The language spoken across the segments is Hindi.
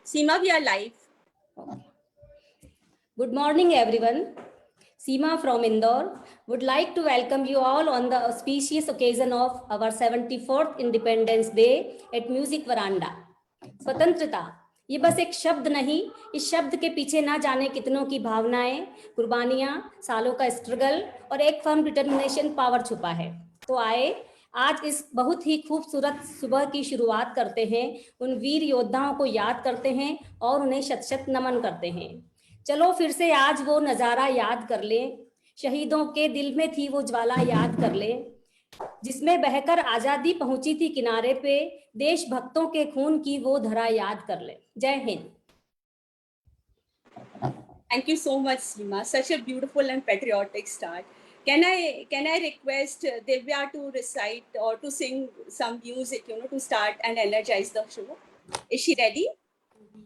Seema, we are live. Okay. Good morning, everyone. Seema from Indore would like to welcome you all on the auspicious occasion of our 74th Independence Day at Music Veranda. स्वतंत्रता ये बस एक शब्द नहीं, इस शब्द के पीछे ना जाने कितनों की भावनाएं, कुर्बानियां, सालों का स्ट्रगल और एक फर्म डिटर्मिनेशन पावर छुपा है। तो आए आज इस बहुत ही खूबसूरत सुबह की शुरुआत करते हैं, उन वीर योद्धाओं को याद करते हैं और उन्हें शत शत नमन करते हैं। चलो फिर से आज वो नज़ारा याद कर लें, शहीदों के दिल में थी वो ज्वाला याद कर लें, जिसमें बहकर आजादी पहुंची थी किनारे पे, देशभक्तों के खून की वो धरा याद कर ले। जय Hind. Thank you so much, Seema. Such a beautiful and patriotic start. Can I request Divya to recite or to sing some music, to start and energize the show? Is she ready?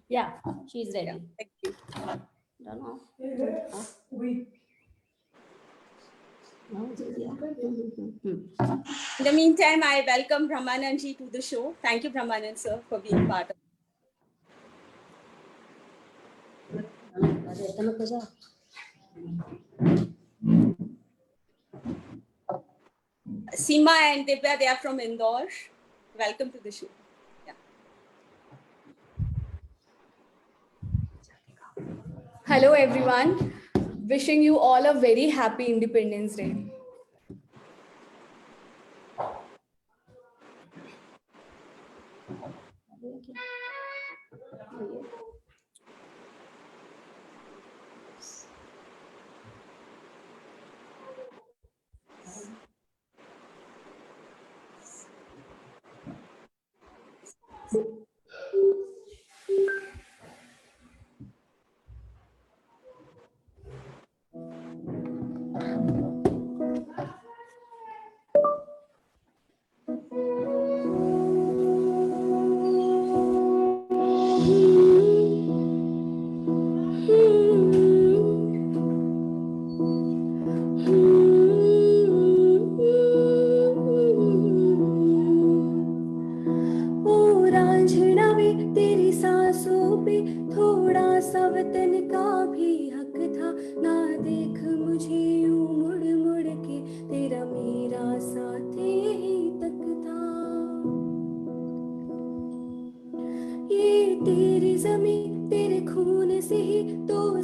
Yeah, she's ready. Yeah, thank you. In the meantime, I welcome Brahmanand ji to the show. Thank you, Brahmanand sir, for being part of it. Seema and Divya, they are from Indore. Welcome to the show. Yeah. Hello everyone, wishing you all a very happy Independence Day.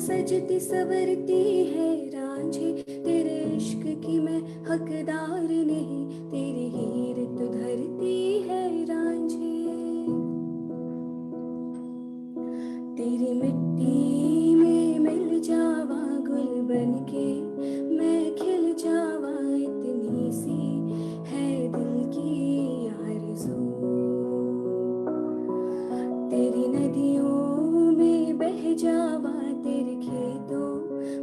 सजती सवरती है रांझे, तेरे इश्क की मैं हकदार नहीं, तेरी हीर तो धरती है रांझे। तेरी मिट्टी में मिल जावा गुल बनके, मैं खिल जावा इतनी सी है दिल की आरज़ू। तेरी नदियों में बह जावा, तेरे खेतों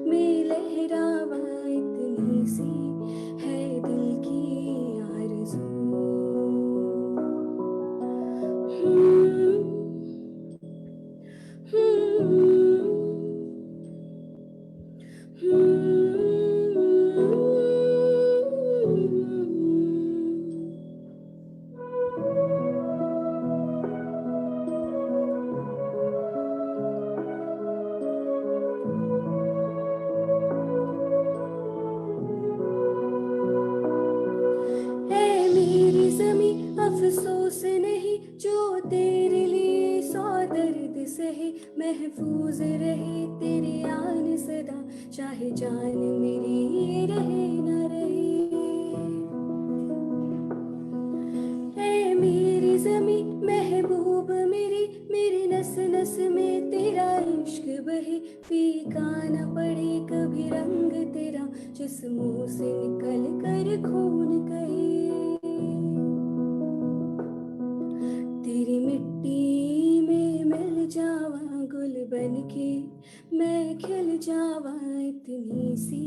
में लहरावा इतनी सी है दिल की आरज़ू। अफसोस नहीं जो तेरे लिए सौ दर्द सहे, महफूज रहे तेरी आन सदा, चाहे जान मेरी रहे न रहे। ऐ मेरी ज़मी महबूब मेरी, मेरी नस नस में तेरा इश्क बहे, फीका न पड़े कभी रंग तेरा, जिस्मों से निकल कर खून कहे। तेरी मिट्टी में मिल जावा गुल बनके, मैं खिल जावा इतनी सी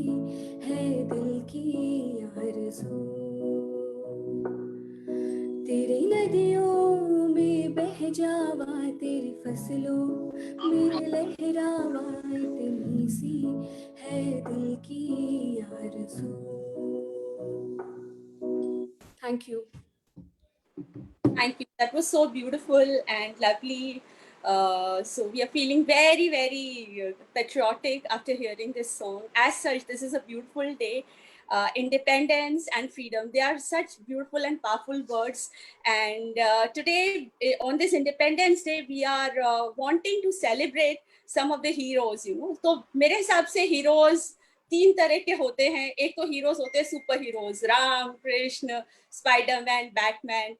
है दिल की आरज़ू। तेरी नदियों में बह जावा, तेरी फसलों में लहरावा इतनी सी है दिल की आरज़ू। Thank you. Thank you. That was so beautiful and lovely. So we are feeling very, very patriotic after hearing this song. As such, this is a beautiful day. Independence and freedom, they are such beautiful and powerful words. And today, on this Independence Day, we are wanting to celebrate some of the heroes, you know. तो मेरे हिसाब से heroes तीन तरह के होते हैं. एक तो heroes होते हैं super heroes, Ram, Krishna, Spiderman, Batman.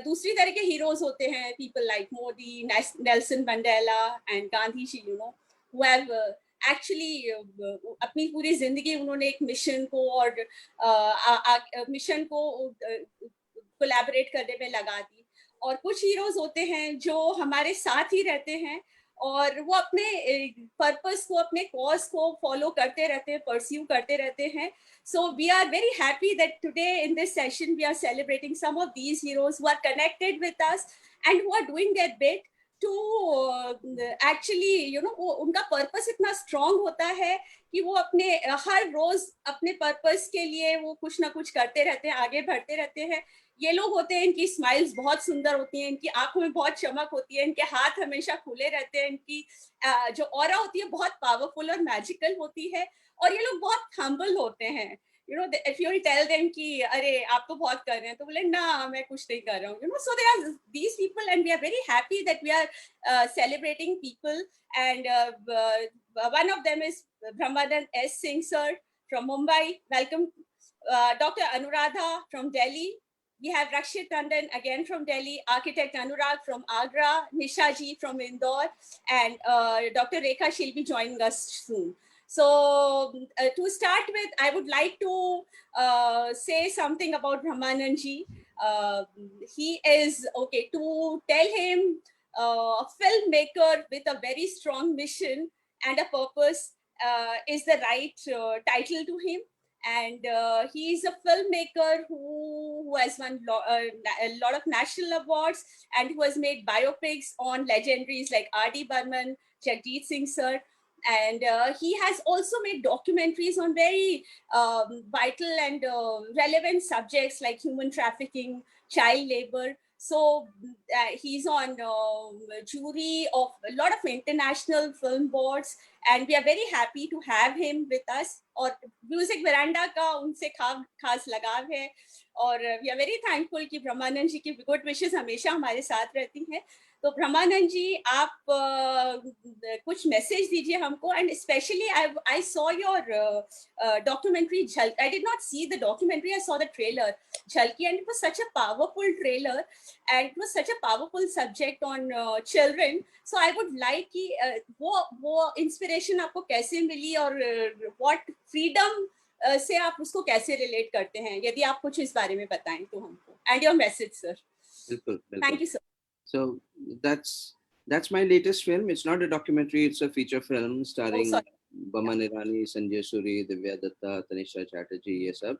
दूसरी तरह के हीरोज होते हैं people like Modi, Nelson Mandela and Gandhi ji, you know, who have actually अपनी पूरी जिंदगी उन्होंने एक मिशन को और मिशन को कोलैबोरेट करने में लगा दी. और कुछ हीरोज होते हैं जो हमारे साथ ही रहते हैं और वो अपने पर्पस को, अपने कॉज को फॉलो करते रहते हैं, परस्यू करते रहते हैं. So we are very happy that today in this session we are celebrating some of these heroes who are connected with us and who are doing their bit to actually, you know, उनका पर्पस इतना स्ट्रांग होता है कि वो अपने हर रोज अपने पर्पस के लिए वो कुछ ना कुछ करते रहते हैं, आगे बढ़ते रहते हैं. ये लोग होते हैं, इनकी स्माइल्स बहुत सुंदर होती हैं, इनकी आंखों में बहुत चमक होती है, इनके हाथ हमेशा खुले रहते हैं, इनकी जो ऑरा होती है बहुत पावरफुल और मैजिकल होती है. और ये लोग बहुत हम्बल होते हैं. You know, if you tell them कि अरे आप तो बहुत कर रहे हैं, तो बोले ना मैं कुछ नहीं कर रहा हूँ. You know, so there are these people and we are very happy that we are celebrating people. And one of them is Brahmanan S. Singh sir from Mumbai. Welcome. Dr. Anuradha from Delhi. We have Rakshit Tandon again from Delhi, architect Anurag from Agra, Nisha ji from Indore, and Dr. Rekha, she'll be joining us soon. So to start with, I would like to say something about Brahmanand ji. He is, okay, to tell him a filmmaker with a very strong mission and a purpose is the right title to him. And he is a filmmaker who has won a lot of national awards and who has made biopics on legendaries like R.D. Burman, Jagjit Singh sir. And he has also made documentaries on very vital and relevant subjects like human trafficking, child labor. So he's on jury of a lot of international film boards, and we are very happy to have him with us. और म्यूजिक वेरांडा का उनसे खास लगाव है और वी आर वेरी थैंकफुल कि ब्रह्मानंद जी की गुड विशेस हमेशा हमारे साथ रहती हैं. तो ब्रह्मानंद जी, आप कुछ मैसेज दीजिए हमको. And specially I saw your documentary झलकी. I did not see the documentary, I saw the trailer झलकी, and it was such a powerful trailer and it was such a powerful subject on children. So I would like कि वो इंस्पिरेशन आपको कैसे मिली और व्हाट फ्रीडम से आप उसको कैसे रिलेट करते हैं, यदि आप कुछ इस बारे में बताएं तो हमको. And your message sir. बिल्कुल. Thank you sir. So that's my latest film. It's not a documentary, it's a feature film starring Boman Irani, Sanjay Suri, Divya Datta, Tanisha Chatterjee, ये सब.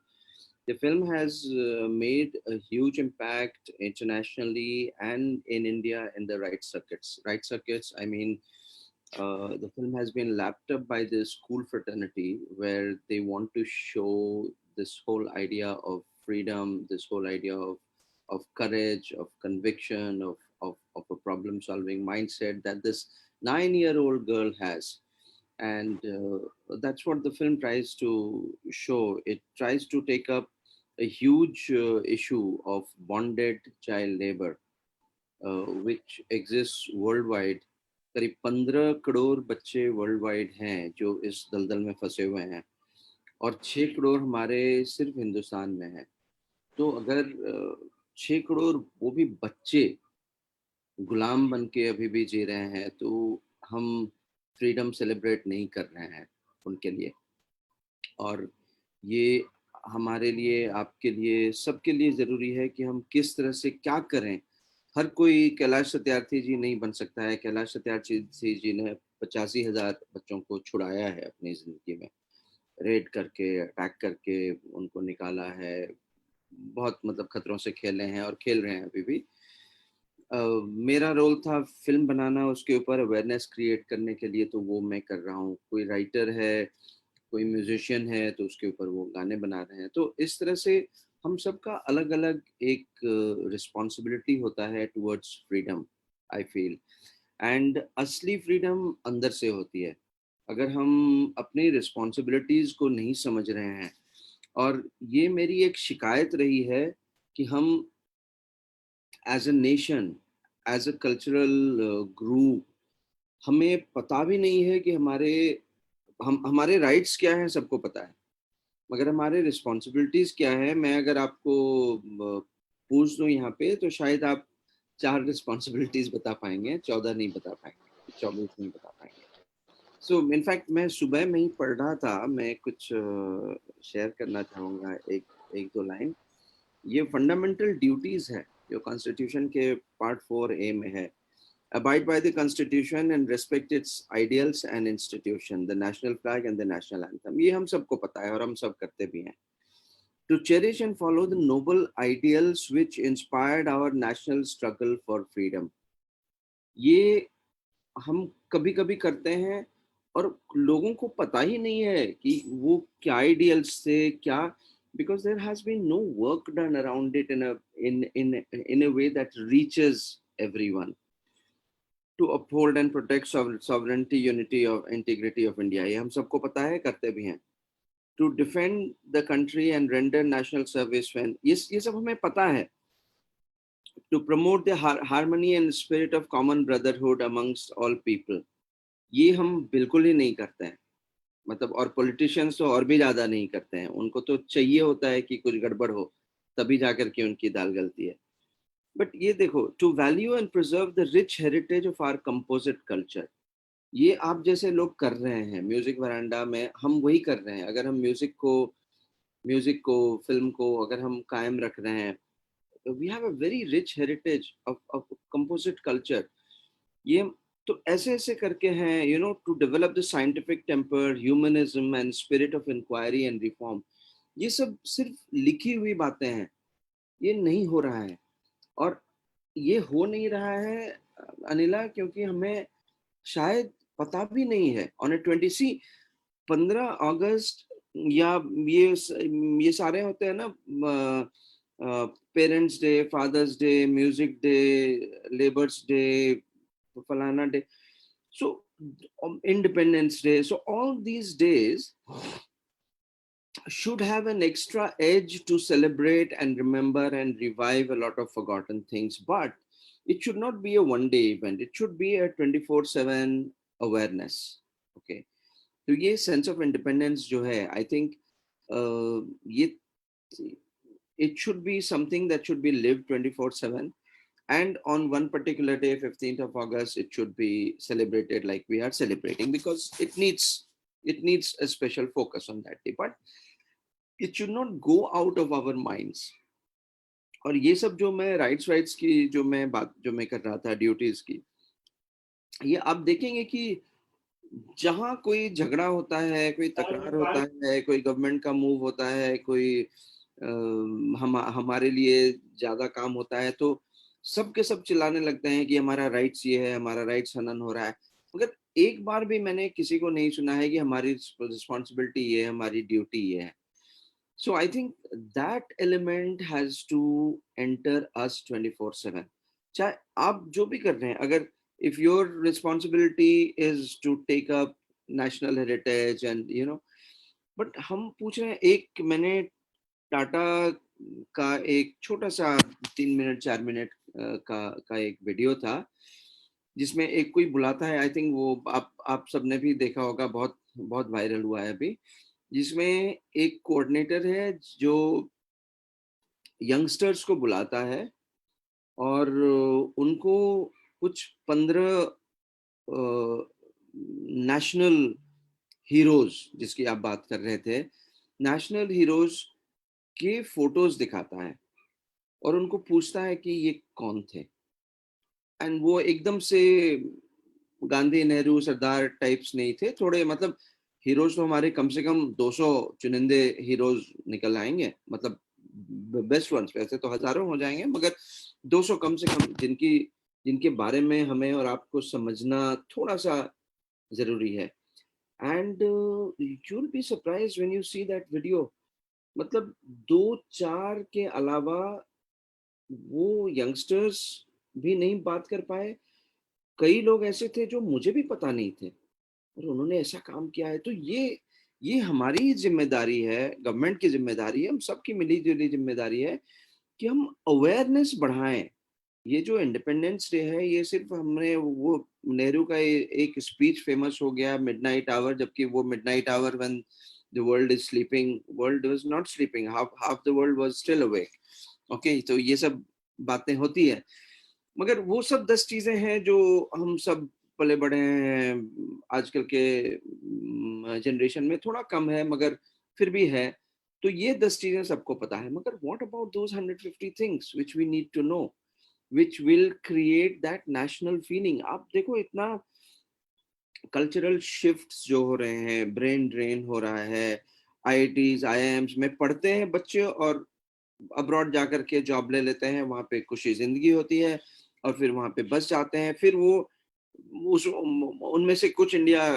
The film has made a huge impact internationally and in India in the right circuits. Right circuits, I mean, the film has been lapped up by the school fraternity where they want to show this whole idea of freedom, this whole idea of courage, of conviction, of a problem solving mindset that this 9-year-old girl has. And that's what the film tries to show. It tries to take up a huge issue of bonded child labor, which exists worldwide. करीब 15 करोड़ बच्चे वर्ल्ड वाइड हैं जो इस दलदल में फंसे हुए हैं और 6 करोड़ हमारे सिर्फ हिंदुस्तान में हैं. तो अगर 6 करोड़ वो भी बच्चे गुलाम बन के अभी भी जी रहे हैं तो हम फ्रीडम सेलिब्रेट नहीं कर रहे हैं उनके लिए. और ये हमारे लिए, आपके लिए, सबके लिए ज़रूरी है कि हम किस तरह से क्या करें. हर कोई कैलाश सत्यार्थी जी नहीं बन सकता है. कैलाश सत्यार्थी जी ने 85,000 बच्चों को छुड़ाया है अपनी ज़िंदगी में, रेड करके, अटैक करके उनको निकाला है. बहुत मतलब खतरों से खेले हैं और खेल रहे हैं अभी भी. मेरा रोल था फिल्म बनाना, उसके ऊपर अवेयरनेस क्रिएट करने के लिए, तो वो मैं कर रहा हूँ. कोई राइटर है, कोई म्यूजिशियन है तो उसके ऊपर वो गाने बना रहे हैं. तो इस तरह से हम सबका अलग अलग एक रिस्पॉन्सिबिलिटी होता है towards freedom, I feel. And असली फ्रीडम अंदर से होती है। अगर हम अपनी रिस्पॉन्सिबिलिटीज को नहीं समझ रहे हैं, और ये मेरी एक शिकायत रही है कि हम as a nation, as a cultural group, हमें पता भी नहीं है कि हमारे राइट्स क्या हैं, सबको पता है, मगर हमारे रिस्पॉन्सिबिलिटीज क्या है। मैं अगर आपको पूछ दूं यहाँ पे, तो शायद आप 4 रिस्पॉन्सिबिलिटीज बता पाएंगे, 14 नहीं बता पाएंगे, 24 नहीं बता पाएंगे। सो इनफैक्ट मैं सुबह में ही पढ़ रहा था, मैं कुछ शेयर करना चाहूँगा, एक एक दो लाइन। ये फंडामेंटल ड्यूटीज है जो कॉन्स्टिट्यूशन के पार्ट 4A में है। Abide by the Constitution and respect its ideals and institution, the national flag and the national anthem. ये हम सबको पता है और हम सब करते भी हैं। To cherish and follow the noble ideals which inspired our national struggle for freedom. ये हम कभी कभी करते हैं और लोगों को पता ही नहीं है कि वो क्या आइडियल्स थे, क्या, because there has been no work done around it in a way that reaches everyone. To uphold and protect sovereignty, unity of integrity of India, ये हम सबको पता है, करते भी हैं। To defend the country and render national service when, ये सब हमें पता है। To promote the harmony and spirit of common brotherhood amongst all people, ये हम बिल्कुल ही नहीं करते हैं। मतलब, और पॉलिटिशियंस तो और भी ज्यादा नहीं करते हैं। उनको तो चाहिए होता है कि कुछ गड़बड़ हो, तभी जाकर के उनकी दाल गलती है। बट ये देखो, to value and preserve the rich heritage of our composite culture, ये आप जैसे लोग कर रहे हैं म्यूजिक वरांडा में, हम वही कर रहे हैं। अगर हम म्यूजिक को फिल्म को अगर हम कायम रख रहे हैं, we have a very rich heritage of composite culture. ये तो ऐसे ऐसे करके हैं, to develop the scientific temper, humanism and spirit of inquiry and reform. ये सब सिर्फ लिखी हुई बातें हैं, ये नहीं हो रहा है। और ये हो नहीं रहा है अनिला, क्योंकि हमें शायद पता भी नहीं है। ऑन ए 15 अगस्त या ये सारे होते हैं ना, parents day, fathers day, music day, labours day, फलाना day, so Independence Day, so all these days should have an extra edge to celebrate and remember and revive a lot of forgotten things. But it should not be a one-day event, it should be a 24/7 awareness. Okay, तो ये sense of independence जो है, I think ये it should be something that should be lived 24/7. And on one particular day, 15th of August, it should be celebrated like we are celebrating, because it needs a special focus on that day. But it should not go out of our minds. और ये सब जो मैं राइट्स की जो मैं कर रहा था, ड्यूटीज की, ये आप देखेंगे कि जहाँ कोई झगड़ा होता है, कोई तकरार होता है, कोई गवर्नमेंट का मूव होता है, कोई हमारे लिए ज्यादा काम होता है, तो सब के सब चिल्लाने लगते हैं कि हमारा राइट्स ये है, हमारा राइट्स हनन हो रहा है। मगर एक बार भी मैंने किसी को नहीं सुना है कि हमारी रिस्पॉन्सिबिलिटी ये है, हमारी ड्यूटी ये है। So I think that element has to enter us 24/7। चाहे आप जो भी कर रहे हैं, अगर if your responsibility is to take up national heritage and but हम पूछ रहे हैं, एक मैंने टाटा का एक छोटा सा 3 मिनट 4 मिनट का एक वीडियो था, जिसमें एक कोई बुलाता है, आई थिंक वो आप सबने भी देखा होगा, बहुत बहुत वायरल हुआ है अभी, जिसमें एक कोऑर्डिनेटर है जो यंगस्टर्स को बुलाता है और उनको कुछ 15 नेशनल हीरोज, जिसकी आप बात कर रहे थे, नेशनल हीरोज के फोटोज दिखाता है और उनको पूछता है कि ये कौन थे। एंड वो एकदम से गांधी, नेहरू, सरदार टाइप्स नहीं थे, थोड़े मतलब हीरोज तो हमारे कम से कम 200 चुनिंदे हीरोज निकल आएंगे, मतलब बेस्ट वंस, वैसे तो हजारों हो जाएंगे, मगर 200 कम से कम जिनके बारे में हमें और आपको समझना थोड़ा सा जरूरी है। And you will be surprised when you see that video. मतलब 2-4 के अलावा वो यंगस्टर्स भी नहीं बात कर पाए। कई लोग ऐसे थे जो मुझे भी पता नहीं थे और उन्होंने ऐसा काम किया है। तो ये हमारी जिम्मेदारी है, गवर्नमेंट की जिम्मेदारी है, हम सबकी मिली-जुली जिम्मेदारी है कि हम अवेयरनेस बढ़ाएँ। ये जो इंडिपेंडेंस डे है, ये सिर्फ हमने वो नेहरू का एक स्पीच फेमस हो गया मिडनाइट आवर, जबकि वो midnight hour when the world is sleeping, world was not sleeping, half the world was still awake. Okay, तो ये सब बातें होती है, मगर वो सब 10 चीजें हैं जो हम सब पले बड़े हैं। आजकल के जनरेशन में थोड़ा कम है, मगर फिर भी है। तो ये 10 चीजें सबको पता है, मगर what about those 150 things which we need to know, which will create that national feeling। आप देखो इतना कल्चरल शिफ्ट्स जो हो रहे हैं, ब्रेन ड्रेन हो रहा है, आईआईटीज आईआईएम्स में पढ़ते हैं बच्चे और अब्रॉड जाकर के जॉब ले लेते हैं, वहां पे खुशी जिंदगी होती है और फिर वहां पे बस जाते हैं। फिर वो उस उनमें से कुछ इंडिया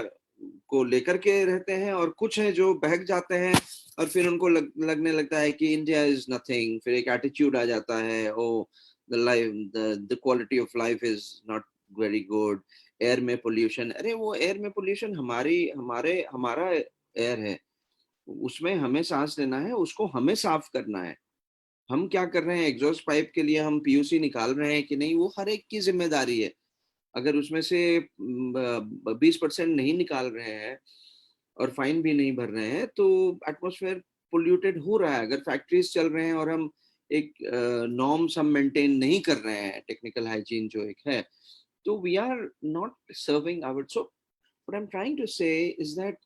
को लेकर के रहते हैं और कुछ हैं जो बहक जाते हैं और फिर उनको लगने लगता है कि इंडिया इज नथिंग। फिर एक एटीट्यूड आ जाता है, oh the quality of life is not very good. Air में पोल्यूशन, अरे वो एयर में पोल्यूशन हमारा एयर है, उसमें हमें सांस लेना है, उसको हमें साफ करना है। हम क्या कर रहे हैं, एग्जॉस्ट पाइप के लिए हम पीयूसी निकाल रहे हैं कि नहीं, वो हर एक की जिम्मेदारी है। अगर उसमें से 20% नहीं निकाल रहे हैं और फाइन भी नहीं भर रहे हैं, तो एटमॉस्फेयर पोल्यूटेड हो रहा है। अगर फैक्ट्रीज चल रहे हैं और हम एक नॉर्म्स हम मेंटेन नहीं कर रहे हैं, टेक्निकल हाइजीन जो एक है, तो we are not serving our. So what I am trying to say is that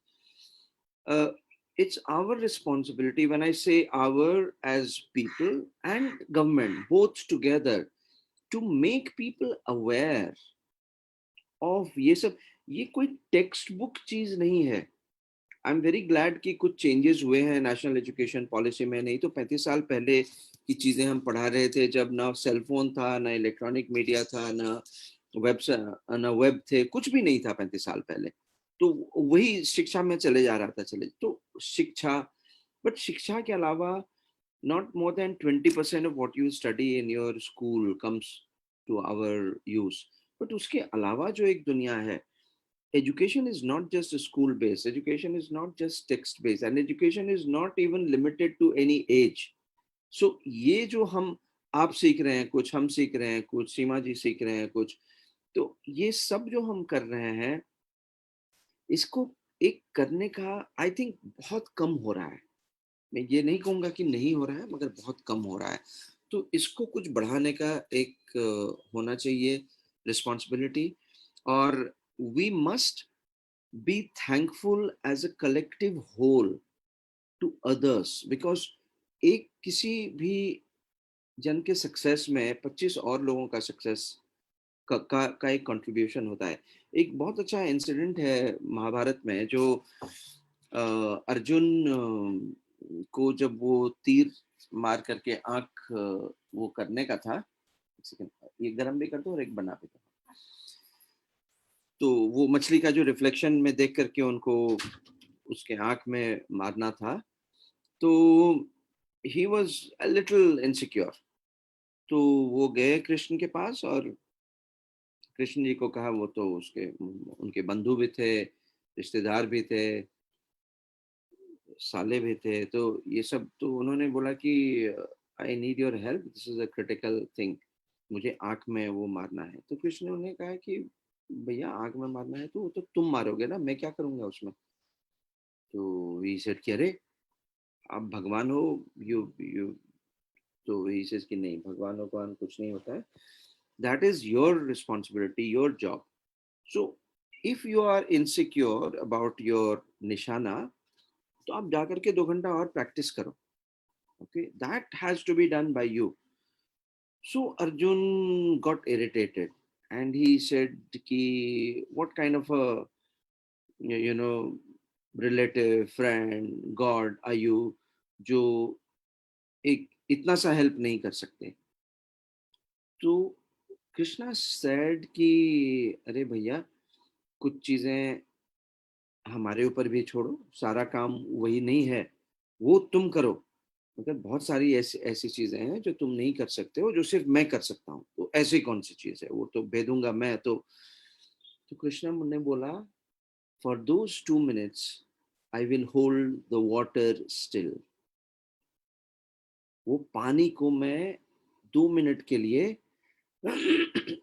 it's our responsibility. When I say our, as people and government both together, to make people aware of ये सब। ये कोई टेक्स्ट बुक चीज नहीं है। आई एम वेरी ग्लैड कि कुछ चेंजेस हुए हैं नेशनल एजुकेशन पॉलिसी में। नहीं तो 35 साल पहले की चीजें हम पढ़ा रहे थे, जब ना सेल फोन था, ना इलेक्ट्रॉनिक मीडिया था, ना वेब थे, कुछ भी नहीं था 35 साल पहले। तो वही शिक्षा में चले जा रहा था। चले तो शिक्षा, बट शिक्षा के अलावा not more than 20% of what you study in your school comes to our use। but उसके अलावा जो एक दुनिया है, education is not just a school based, education is not just text based, and education is not even limited to any age। so ये जो हम आप सीख रहे हैं कुछ, हम सीख रहे हैं कुछ, सीमा जी सीख रहे हैं कुछ, तो ये सब जो हम कर रहे हैं, इसको एक करने का आई थिंक बहुत कम हो रहा है। मैं ये नहीं कहूँगा कि नहीं हो रहा है, मगर बहुत कम हो रहा है। तो इसको कुछ बढ़ाने का एक होना चाहिए रिस्पॉन्सिबिलिटी। और we must be thankful as a collective whole to others, because एक किसी भी जन के सक्सेस में 25 और लोगों का सक्सेस का एक कंट्रीब्यूशन होता है। एक बहुत अच्छा इंसिडेंट है महाभारत में, जो अर्जुन को जब वो तीर मार करके आंख वो करने का था, एक सेकंड, ये गरम भी कर दो और एक बना भी दो। तो वो मछली का जो रिफ्लेक्शन में देख करके उनको उसके आंख में मारना था, तो he was a little insecure. तो वो गए कृष्ण के पास और कृष्ण जी को कहा, वो तो उसके उनके बंधु भी थे, रिश्तेदार भी थे, साले भी थे, तो ये सब। तो उन्होंने बोला कि I need your help, this is a critical thing, मुझे आंख में वो मारना है। तो कृष्ण ने उन्हें कहा कि भैया आंख में मारना है तो वो तो तुम मारोगे ना, मैं क्या करूंगा उसमें। तो ही सेड कि अरे आप भगवान हो, यू। तो ही सेज कि नहीं, भगवान भगवान कुछ नहीं होता है, that is your responsibility, your job. So if you are insecure about your निशाना, तो आप जाकर के 2 घंटा और प्रैक्टिस करो। okay, that has to be done by you। so Arjun got irritated and he said ki what kind of a you know relative, friend, god are you जो एक इतना सा हेल्प नहीं कर सकते। तो कृष्णा सेड कि अरे भैया, कुछ चीजें हमारे ऊपर भी छोड़ो, सारा काम वही नहीं है, वो तुम करो। मगर बहुत सारी ऐसी ऐसी चीजें हैं जो तुम नहीं कर सकते हो, जो सिर्फ मैं कर सकता हूँ। तो ऐसी कौन सी चीज है, वो तो भेदूंगा मैं। तो कृष्ण ने बोला, for those 2 minutes I will hold the water still. वो पानी को मैं 2 मिनट के लिए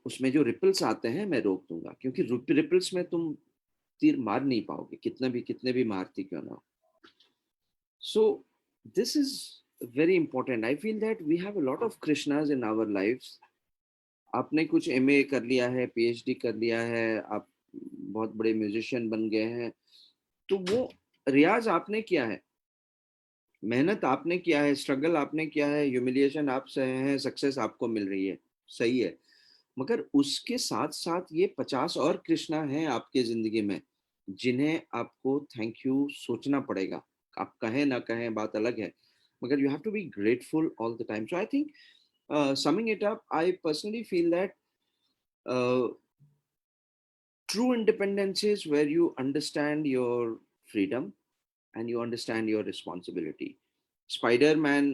उसमें जो रिपल्स आते हैं मैं रोक दूंगा, क्योंकि रिपल्स में तुम तीर मार नहीं पाओगे, कितने भी मारती क्यों ना हो। सो this is very important. I feel that we have a lot of Krishnas in our lives. आपने कुछ एमए कर लिया है, पीएचडी कर लिया है, आप बहुत बड़े म्यूजिशियन बन गए हैं, तो वो रियाज आपने किया है, मेहनत आपने किया है, स्ट्रगल आपने किया है, ह्यूमिलिएशन आप सहे हैं, सक्सेस आपको मिल रही है, सही है। मगर उसके साथ साथ ये 50 और कृष्णा हैं आपके जिंदगी में, जिन्हें आपको थैंक यू सोचना पड़ेगा। आप कहें ना कहें बात अलग है, मगर you have to be grateful all the time. So I think, summing it up, I personally feel that true independence is where you understand your freedom and you understand your responsibility. Spider-Man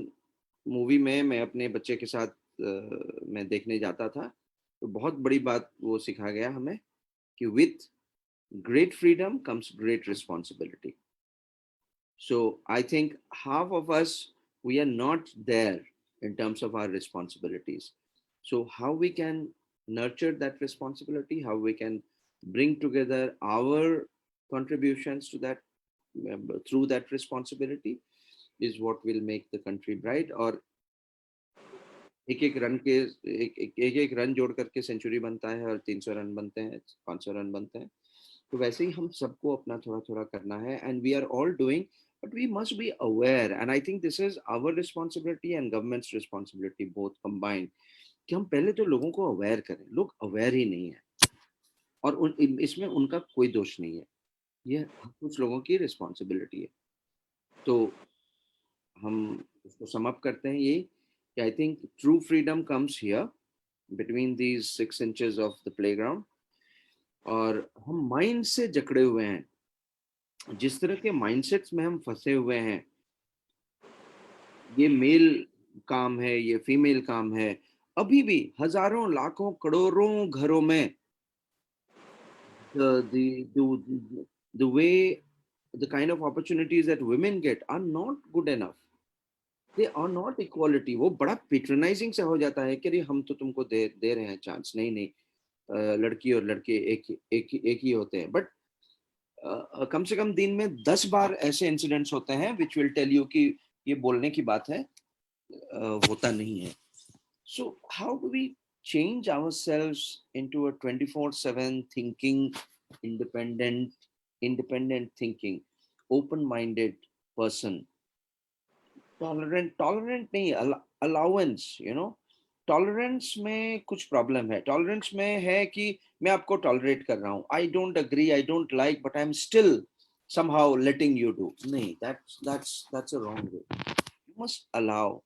movie में मैं अपने बच्चे के साथ मैं देखने जाता था, तो बहुत बड़ी बात वो सिखा गया हमें कि with great freedom comes great responsibility. So I think half of us, we are not there in terms of our responsibilities. So how we can nurture that responsibility, how we can bring together our contributions to that, through that responsibility, is what will make the country bright. और एक एक रन जोड़ करके सेंचुरी बनता है, और 300 रन बनते हैं, 500 रन बनते हैं। तो वैसे ही हम सबको अपना थोड़ा थोड़ा करना है, and we are all doing, but we must be aware, and I think this is our responsibility and government's responsibility, both combined, कि हम पहले तो लोगों को अवेयर करें। लोग अवेयर ही नहीं है, और इसमें उनका कोई दोष नहीं है, ये कुछ लोगों की रिस्पॉन्सिबिलिटी है। तो हम उसको सम अप करते हैं ये, कि I think true freedom comes here between these 6 inches of the playground. और हम माइंड से जकड़े हुए हैं, जिस तरह के माइंडसेट्स में हम फंसे हुए हैं, ये मेल काम है, ये फीमेल काम है, अभी भी हजारों लाखों करोड़ों घरों में the way, the kind of opportunities that women get are not good enough. They are not equality. वो बड़ा पेट्रोनाइजिंग से हो जाता है कि अरे हम तो तुमको दे रहे हैं चांस, नहीं नहीं, लड़की और लड़के एक ही होते हैं। बट कम से कम दिन में 10 बार ऐसे इंसिडेंट्स होते हैं विच विल टेल यू कि ये बोलने की बात है, होता नहीं है। So how do we change ourselves into a 24/7 thinking, independent thinking, open-minded person, tolerant नहीं, allowance, you know, टॉलरेंस में कुछ प्रॉब्लम है। टॉलरेंस में है कि मैं आपको टॉलरेट कर रहा हूँ, I don't agree, I don't like, but I am still somehow letting you do. नहीं, that's a wrong way. You must allow,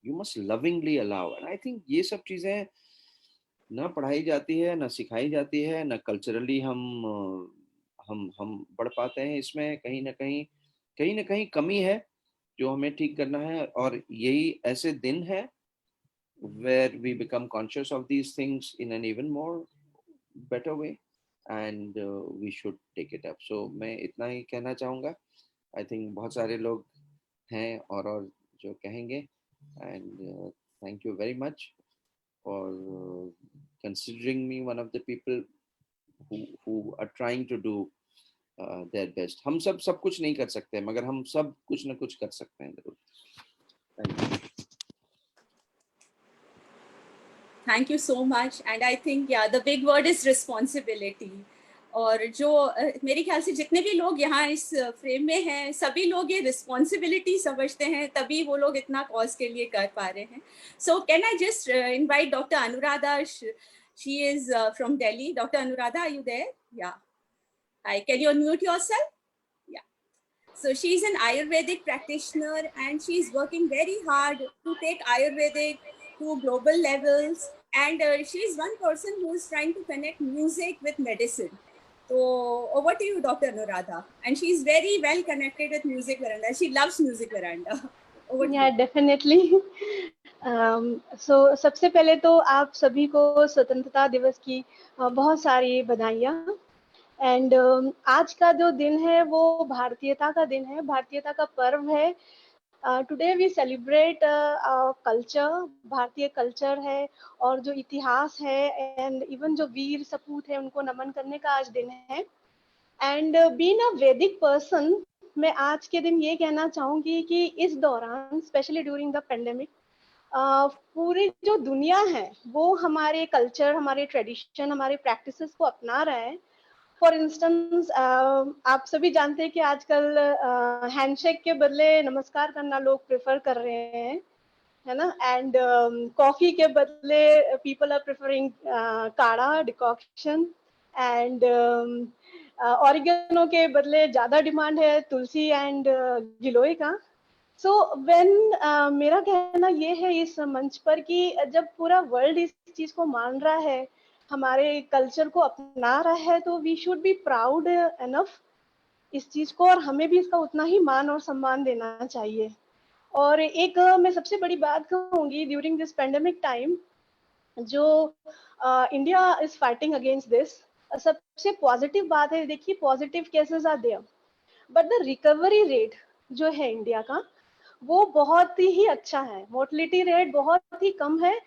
you must lovingly allow, and I think ये सब चीजें ना पढ़ाई जाती है, ना सिखाई जाती है, ना कल्चरली हम बढ़ पाते हैं। इसमें कहीं ना कहीं कमी है जो हमें ठीक करना है, और यही ऐसे दिन है where we become conscious of these things in an even more better way, and we should take it up. So मैं इतना ही कहना चाहूँगा। I think बहुत सारे लोग हैं और जो कहेंगे, and thank you very much for considering me one of the people who are trying to do their best. हम सब कुछ नहीं कर सकते, मगर हम सब कुछ ना कुछ कर सकते हैं जरूर। Thank you. Thank you so much. And I think, yeah, the big word is responsibility. और जो मेरे ख्याल से जितने भी लोग यहाँ इस फ्रेम में हैं, सभी लोग ये रिस्पॉन्सिबिलिटी समझते हैं, तभी वो लोग इतना कॉज के लिए कर पा रहे हैं। So can I just invite doctor Anuradha? She is from Delhi. Doctor Anuradha, are you there? Yeah, hi, can you unmute yourself? Yeah. So she is an Ayurvedic practitioner, and she is working very hard to take Ayurvedic to global levels. And she is one person who is trying to connect music with medicine. So over to you, Dr. Anuradha. And she is very well connected with Music Veranda. She loves Music Veranda. Over to Yeah, you. definitely. So सबसे पहले तो आप सभी को स्वतंत्रता दिवस की बहुत सारी बधाइयाँ। एंड आज का जो दिन है वो भारतीयता का दिन है, भारतीयता का पर्व है। टुडे वी सेलिब्रेट कल्चर, भारतीय कल्चर है और जो इतिहास है एंड इवन जो वीर सपूत है उनको नमन करने का आज दिन है। एंड बीइंग अ वैदिक पर्सन, मैं आज के दिन ये कहना चाहूंगी कि इस दौरान स्पेशली ड्यूरिंग द पेंडेमिक पूरी जो दुनिया है वो हमारे कल्चर, हमारे ट्रेडिशन, हमारे प्रैक्टिसेस को अपना रहा है। फॉर इंस्टेंस आप सभी जानते हैं कि आजकल हैंडशेक के बदले नमस्कार करना लोग प्रेफर कर रहे हैं, है ना। एंड कॉफी के बदले पीपल आर प्रेफरिंग काढ़ा डिकॉक्शन। एंड ऑरिगेनो के बदले ज्यादा डिमांड है तुलसी एंड गिलोय का। सो व्हेन मेरा कहना ये है इस मंच पर कि जब पूरा वर्ल्ड इस चीज को मान रहा है, हमारे कल्चर को अपना रहा है, तो we should be proud enough इस चीज को, और हमें भी इसका उतना ही मान और सम्मान देना चाहिए। और एक मैं सबसे बड़ी बात कहूंगी ड्यूरिंग दिस पेंडेमिक टाइम, जो India is fighting against this, सबसे पॉजिटिव बात है, देखिए positive cases are there but the recovery rate जो है इंडिया का वो बहुत ही अच्छा है, मोर्टलिटी रेट बहुत ही कम है।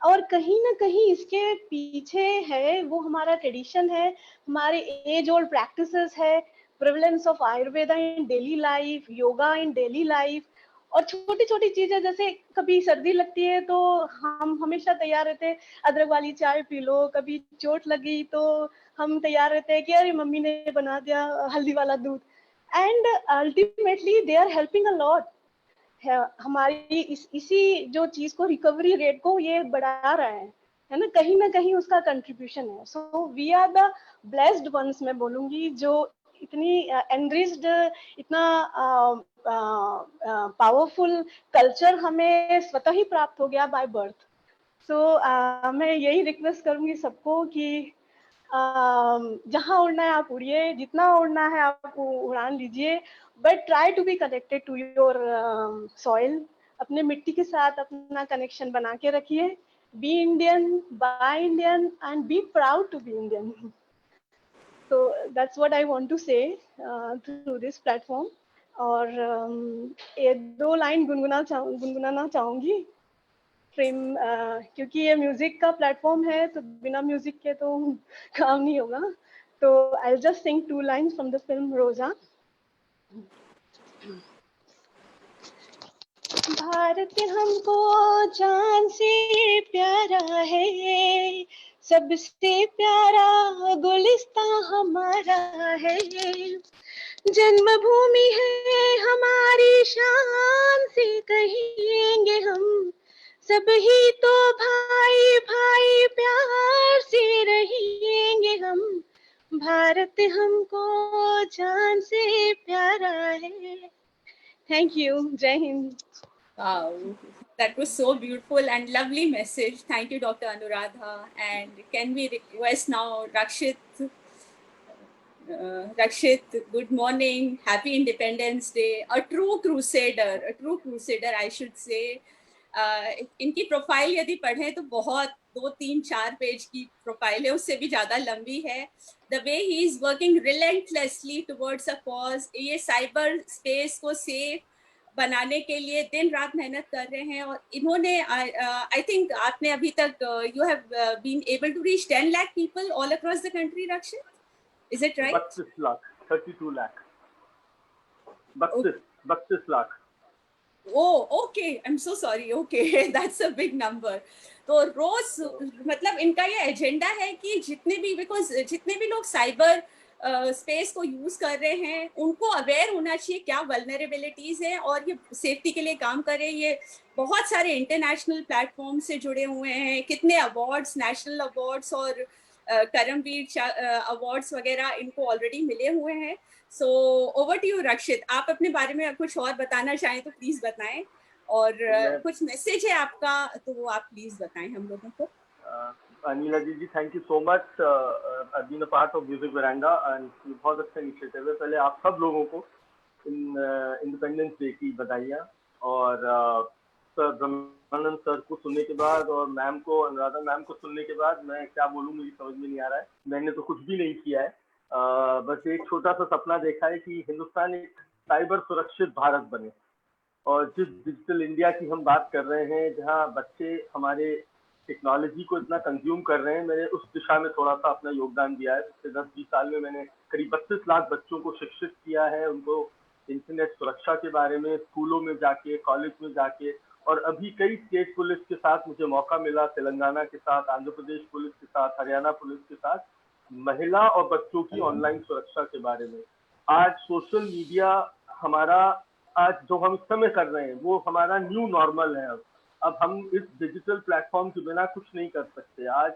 और कहीं ना कहीं इसके पीछे है वो हमारा ट्रेडिशन है, हमारे एज ओल्ड प्रैक्टिसेस है, prevalence of Ayurveda in daily life, yoga in daily life. और छोटी छोटी चीजें, जैसे कभी सर्दी लगती है तो हम हमेशा तैयार रहते हैं अदरक वाली चाय पी लो, कभी चोट लगी तो हम तैयार रहते हैं कि अरे मम्मी ने बना दिया हल्दी वाला दूध। And ultimately they are helping a lot. हमारी इसी जो चीज को, रिकवरी रेट को ये बढ़ा रहा है ना कहीं उसका कंट्रीब्यूशन है। So we are the blessed ones, मैं बोलूंगी, जो इतनी एनरिच्ड, इतना पावरफुल कल्चर हमें स्वतः ही प्राप्त हो गया बाय बर्थ। सो मैं यही रिक्वेस्ट करूंगी सबको कि जहाँ उड़ना है आप उड़िए, जितना उड़ना है आप उड़ान लीजिए, but try to be connected to your soil. अपने मिट्टी के साथ अपना कनेक्शन बना के रखिए। Be Indian, buy Indian and be proud to be Indian. So that's what I want to say through this platform. और ये 2 लाइन गुनगुनाना चाहूंगी फ्रेम, क्योंकि ये म्यूजिक का प्लेटफॉर्म है तो बिना म्यूजिक के तो काम नहीं होगा। तो I just sing 2 lines from the film रोजा। भारत हमको जान से प्यारा है, सबसे प्यारा गुलिस्तां हमारा है। जन्मभूमि है हमारी, शान से कहेंगे हम, सब ही तो भाई भाई प्यार से रहेंगे हम। भारत हमको जान से प्यारा है। थैंक यू, जय Hind. Wow, that was so beautiful and lovely message. Thank you, Dr. Anuradha. And can we request now Rakshit? Rakshit, good morning. Happy Independence Day. A true crusader, I should say. इनकी प्रोफाइल यदि पढ़ें तो बहुत 2-3-4 पेज की प्रोफाइल है, उससे भी ज्यादा लंबी है। The way he is working relentlessly towards a cause, ये साइबर स्पेस को सेफ बनाने के लिए दिन रात मेहनत कर रहे हैं। और इन्होंने आई थिंक आपने अभी तक you have been able to reach 10 lakh people all across the country, Rakshit, is it right? 32 lakh, 32 lakh, 32 lakh. Oh, okay. I'm so sorry. Okay, that's a big number. तो रोज मतलब इनका ये एजेंडा है कि जितने भी लोग साइबर स्पेस को यूज कर रहे हैं उनको अवेयर होना चाहिए क्या वल्नरेबिलिटीज हैं और ये सेफ्टी के लिए काम कर रहे हैं। ये बहुत सारे इंटरनेशनल प्लेटफॉर्म से जुड़े हुए हैं, कितने अवार्ड्स, नेशनल अवार्ड्स और करमवीर अवार्ड्स वगैरह इनको ऑलरेडी मिले हुए हैं। सो ओवर टू यू रक्षित, आप अपने बारे में कुछ और बताना चाहें तो प्लीज बताएं, और कुछ मैसेज है आपका तो वो आप प्लीज बताएं हम लोगों को। Anila ji, thank you so much being a part of music veranda, and बहुत अच्छा इनिशिएटिव है। पहले आप सब लोगों को इंडिपेंडेंस डे की बधाइयाँ। और सर ब्रह्मानंद सर को सुनने के बाद और मैम को, अनुराधा मैम को सुनने के बाद मैं क्या बोलूँ, मुझे समझ में नहीं आ रहा है। मैंने तो कुछ भी नहीं किया है, बस एक छोटा सा सपना देखा है कि हिंदुस्तान एक साइबर सुरक्षित भारत बने। और जिस डिजिटल इंडिया की हम बात कर रहे हैं, जहाँ बच्चे हमारे टेक्नोलॉजी को इतना कंज्यूम कर रहे हैं, मैंने उस दिशा में थोड़ा सा अपना योगदान दिया है। पिछले 10-20 साल में मैंने करीब 32 लाख बच्चों को शिक्षित किया है, उनको इंटरनेट सुरक्षा के बारे में स्कूलों में जाके, कॉलेज में जाके, और अभी कई स्टेट पुलिस के साथ मुझे मौका मिला, तेलंगाना के साथ, आंध्र प्रदेश पुलिस के साथ, हरियाणा पुलिस के साथ, महिला और बच्चों की ऑनलाइन सुरक्षा के बारे में। आज सोशल मीडिया हमारा, आज जो हम इस समय कर रहे हैं वो हमारा न्यू नॉर्मल है। अब हम इस डिजिटल प्लेटफॉर्म के बिना कुछ नहीं कर सकते। आज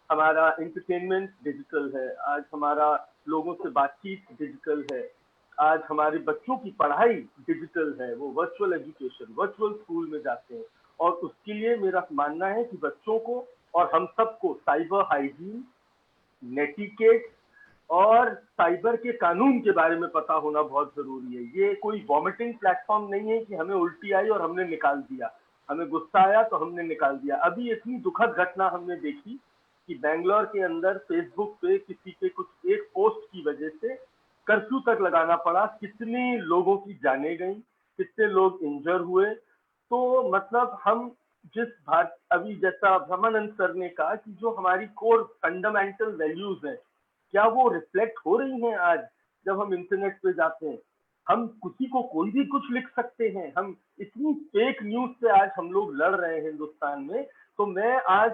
हमारा एंटरटेनमेंट डिजिटल है, आज हमारा लोगों से बातचीत डिजिटल है, आज हमारे बच्चों की पढ़ाई डिजिटल है, वो वर्चुअल एजुकेशन, वर्चुअल स्कूल में जाते हैं। और उसके लिए मेरा मानना है कि बच्चों को और हम सबको साइबर हाइजीन, नेटिकेट और साइबर के कानून के बारे में पता होना बहुत जरूरी है। ये कोई वॉमिटिंग प्लेटफॉर्म नहीं है कि हमें उल्टी आई और हमने निकाल दिया, हमें गुस्सा आया तो हमने निकाल दिया। अभी इतनी दुखद घटना हमने देखी कि बेंगलोर के अंदर फेसबुक पे किसी के कुछ एक पोस्ट की वजह से कर्फ्यू तक लगाना पड़ा, कितने लोगों की जाने गई, कितने लोग इंजर हुए। तो मतलब हम जिस भारत, अभी जैसा ब्रह्मानंद सर ने कहा कि जो हमारी कोर फंडामेंटल वैल्यूज हैं, क्या वो रिफ्लेक्ट हो रही हैं आज जब हम इंटरनेट पे जाते हैं? हम किसी को कोई भी कुछ लिख सकते हैं। हम इतनी फेक न्यूज से आज हम लोग लड़ रहे हैं हिंदुस्तान में। तो मैं आज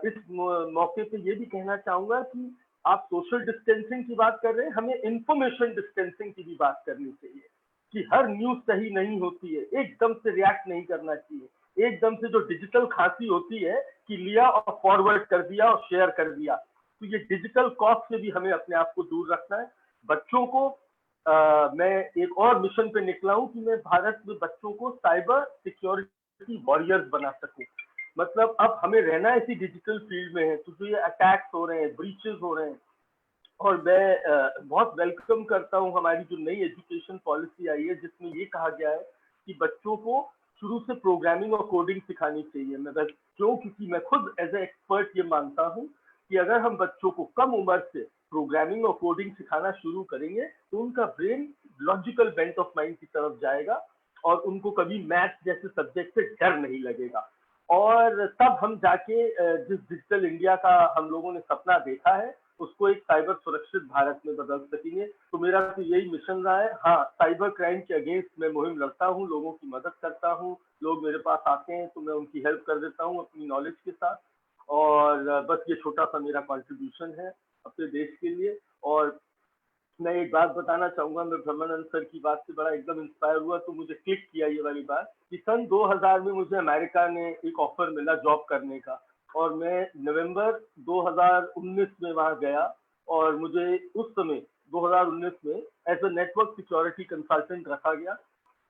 इस मौके पे ये भी कहना चाहूंगा कि आप सोशल डिस्टेंसिंग की बात कर रहे हैं, हमें इंफॉर्मेशन डिस्टेंसिंग की भी बात करनी चाहिए कि हर न्यूज सही नहीं होती है, एकदम से रिएक्ट नहीं करना चाहिए। एकदम से जो डिजिटल खांसी होती है कि लिया और फॉरवर्ड कर दिया और शेयर कर दिया, तो ये डिजिटल कॉस्ट से भी हमें अपने आप को दूर रखना है। बच्चों को मैं एक और मिशन पे निकला हूं कि मैं भारत में बच्चों को साइबर सिक्योरिटी वॉरियर्स बना सकूं। मतलब अब हमें रहना इसी डिजिटल फील्ड में है, तो जो ये अटैक्स हो रहे हैं, ब्रीचेस हो रहे हैं, और मैं बहुत वेलकम करता हूं हमारी जो नई एजुकेशन पॉलिसी आई है, जिसमें ये कहा गया है कि बच्चों को शुरू से प्रोग्रामिंग और कोडिंग सिखानी चाहिए। मैं क्यों? क्योंकि मैं खुद एज ए एक्सपर्ट ये मानता हूं कि अगर हम बच्चों को कम उम्र से प्रोग्रामिंग और कोडिंग सिखाना शुरू करेंगे तो उनका brain logical bent of mind की तरफ जाएगा और उनको कभी मैथ्स जैसे सब्जेक्ट से डर नहीं लगेगा। और तब हम जाके जिस डिजिटल इंडिया का हम लोगों ने सपना देखा है उसको एक साइबर सुरक्षित भारत में बदल सकेंगे। तो मेरा तो यही मिशन रहा है। हाँ, साइबर क्राइम के अगेंस्ट मैं मुहिम लड़ता हूँ, लोगों की मदद करता हूँ, लोग मेरे पास आते हैं तो मैं उनकी हेल्प कर देता हूँ अपनी नॉलेज के साथ। और बस ये छोटा सा मेरा कंट्रीब्यूशन है अपने देश के लिए। और मैं एक बात बताना चाहूंगा, मैं ब्रह्मानंद सर की बात से बड़ा एकदम इंस्पायर हुआ, तो मुझे क्लिक किया ये वाली बात कि सन 2000 में मुझे अमेरिका ने एक ऑफर मिला जॉब करने का, और मैं नवंबर 2019 में वहां गया। और मुझे उस समय 2019 में as a network security consultant रखा गया।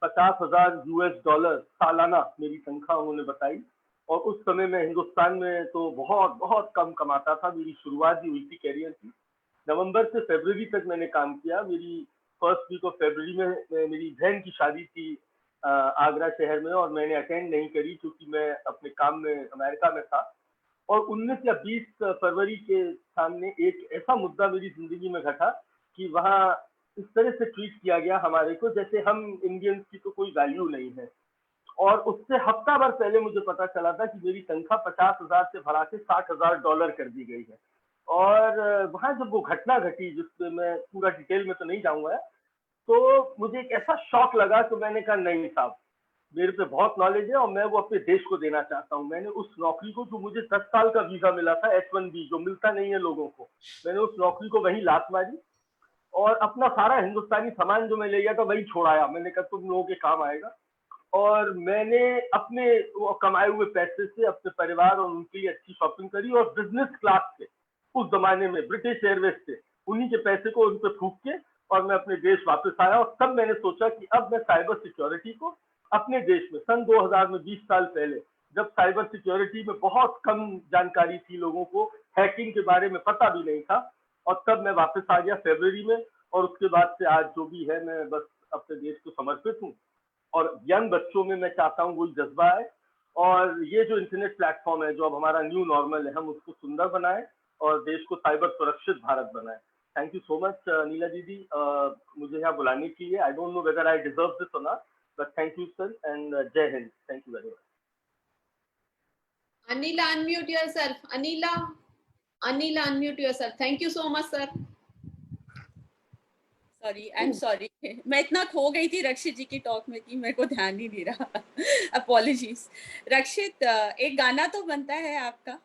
$50,000 सालाना मेरी तनख्वाह उन्होंने बताई। और उस समय मैं हिंदुस्तान में तो बहुत बहुत कम कमाता था, मेरी शुरुआत ही उल्टी कैरियर थी। नवंबर से फरवरी तक मैंने काम किया। मेरी फर्स्ट वीक ऑफ फरवरी में मेरी बहन की शादी थी आगरा शहर में, और मैंने अटेंड नहीं करी क्योंकि मैं अपने काम में अमेरिका में था। और 19 या 20 फरवरी के सामने एक ऐसा मुद्दा मेरी जिंदगी में घटा कि वहाँ इस तरह से ट्रीट किया गया हमारे को जैसे हम इंडियंस की तो कोई वैल्यू नहीं है। और उससे हफ्ता भर पहले मुझे पता चला था कि मेरी तनख्वाह 50,000 से बढ़ा के $60,000 कर दी गई है। और वहां जब वो घटना घटी, जिसपे मैं पूरा डिटेल में तो नहीं जाऊंगा, तो मुझे एक ऐसा शॉक लगा कि मैंने कहा नहीं साहब, मेरे पे बहुत नॉलेज है और मैं वो अपने देश को देना चाहता हूँ। मैंने उस नौकरी को, जो मुझे 10 साल का वीजा मिला था, H1B, जो मिलता नहीं है लोगों को, मैंने उस नौकरी को वहीं लात मारी और अपना सारा हिंदुस्तानी सामान जो मैं ले गया था वही छोड़ाया। मैंने कहा तुम लोगों के काम आएगा। और मैंने अपने वो कमाए हुए पैसे से अपने परिवार और उनके लिए अच्छी शॉपिंग करी, और बिजनेस क्लास से, उस जमाने में ब्रिटिश एयरवेज से, उन्हीं के पैसे को उन पे फूंक के और मैं अपने देश वापस आया। और तब मैंने सोचा कि अब मैं साइबर सिक्योरिटी को अपने देश में, सन 2000 में, 20 साल पहले, जब साइबर सिक्योरिटी में बहुत कम जानकारी थी लोगों को, हैकिंग के बारे में पता भी नहीं था, और तब मैं वापस आ गया फरवरी में। और उसके बाद से आज जो भी है, मैं बस अपने देश को समर्पित हूँ। और यंग बच्चों में मैं चाहता हूँ वही जज्बा है। और ये जो इंटरनेट प्लेटफॉर्म है, जो अब हमारा न्यू नॉर्मल है, हम उसको सुंदर बनाएं और देश को साइबर सुरक्षित भारत बनाएं। Thank you so much Neela दीदी, मुझे यहाँ बुलाने के लिए। I don't know whether I deserve this or not, but thank you sir and जय हिंद। Thank you very much. Anila, unmute yourself. Anila, unmute yourself. Thank you so much, sir. Sorry, I am sorry, मैं इतना खो गई थी रक्षित जी की टॉक में कि मेरे को ध्यान ही नहीं रहा। अपॉलॉजीज। रक्षित, एक गाना तो बनता है आपका।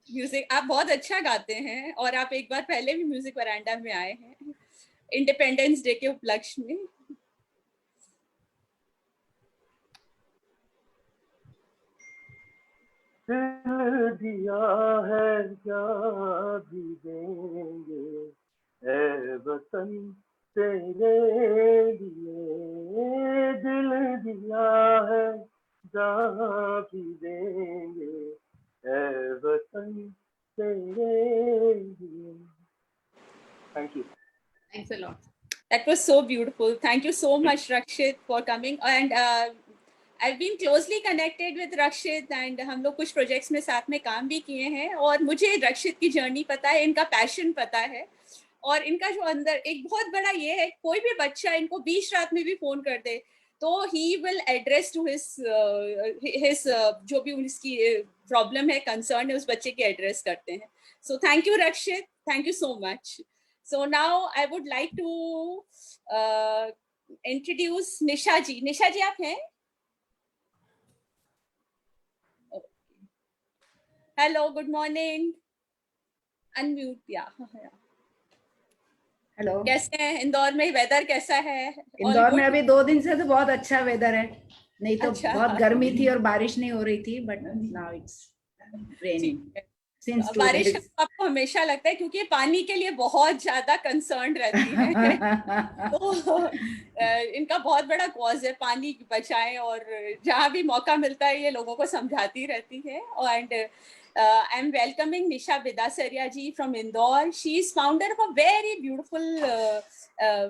म्यूजिक आप बहुत अच्छा गाते हैं और आप एक बार पहले भी म्यूजिक वरांडा में आए हैं इंडिपेंडेंस डे के उपलक्ष्य में। दिल दिया है क्या भी देंगे, ऐ वतन तेरे लिए। दिल दिया है जा भी देंगे, ऐ वतन तेरे लिए। Thank you. Thanks a lot. That was so beautiful. Thank you so much, Rakshit, for coming. And I've been closely connected with Rakshit, and हम लोग कुछ प्रोजेक्ट्स में साथ में काम भी किए हैं। और मुझे रक्षित की जर्नी पता है, इनका पैशन पता है, और इनका जो अंदर एक बहुत बड़ा ये है, कोई भी बच्चा इनको बीच रात में भी फोन कर दे तो he will address to his जो भी उसकी प्रॉब्लम है, कंसर्न है, उस बच्चे के एड्रेस करते हैं। So thank you Rakshit, thank you so much. So now I would like to introduce Nisha ji. Nisha ji, आप हैं? Hello, good morning. Unmute, yeah. Hello, कैसे हैं? इंदौर में वेदर कैसा है? इंदौर में अभी 2 दिन से तो बहुत अच्छा वेदर है, नहीं तो अच्छा। बहुत गर्मी थी और बारिश नहीं हो रही थी, but now it's raining since 2 बारिश days। आपको हमेशा लगता है क्योंकि पानी के लिए बहुत ज्यादा कंसर्न रहती है। तो इनका बहुत बड़ा कॉज है, पानी बचाएं, और जहां भी मौका मिलता है ये लोगों को समझाती रहती है। And I am welcoming Nisha Bidasaria ji from Indore. She is founder of a very beautiful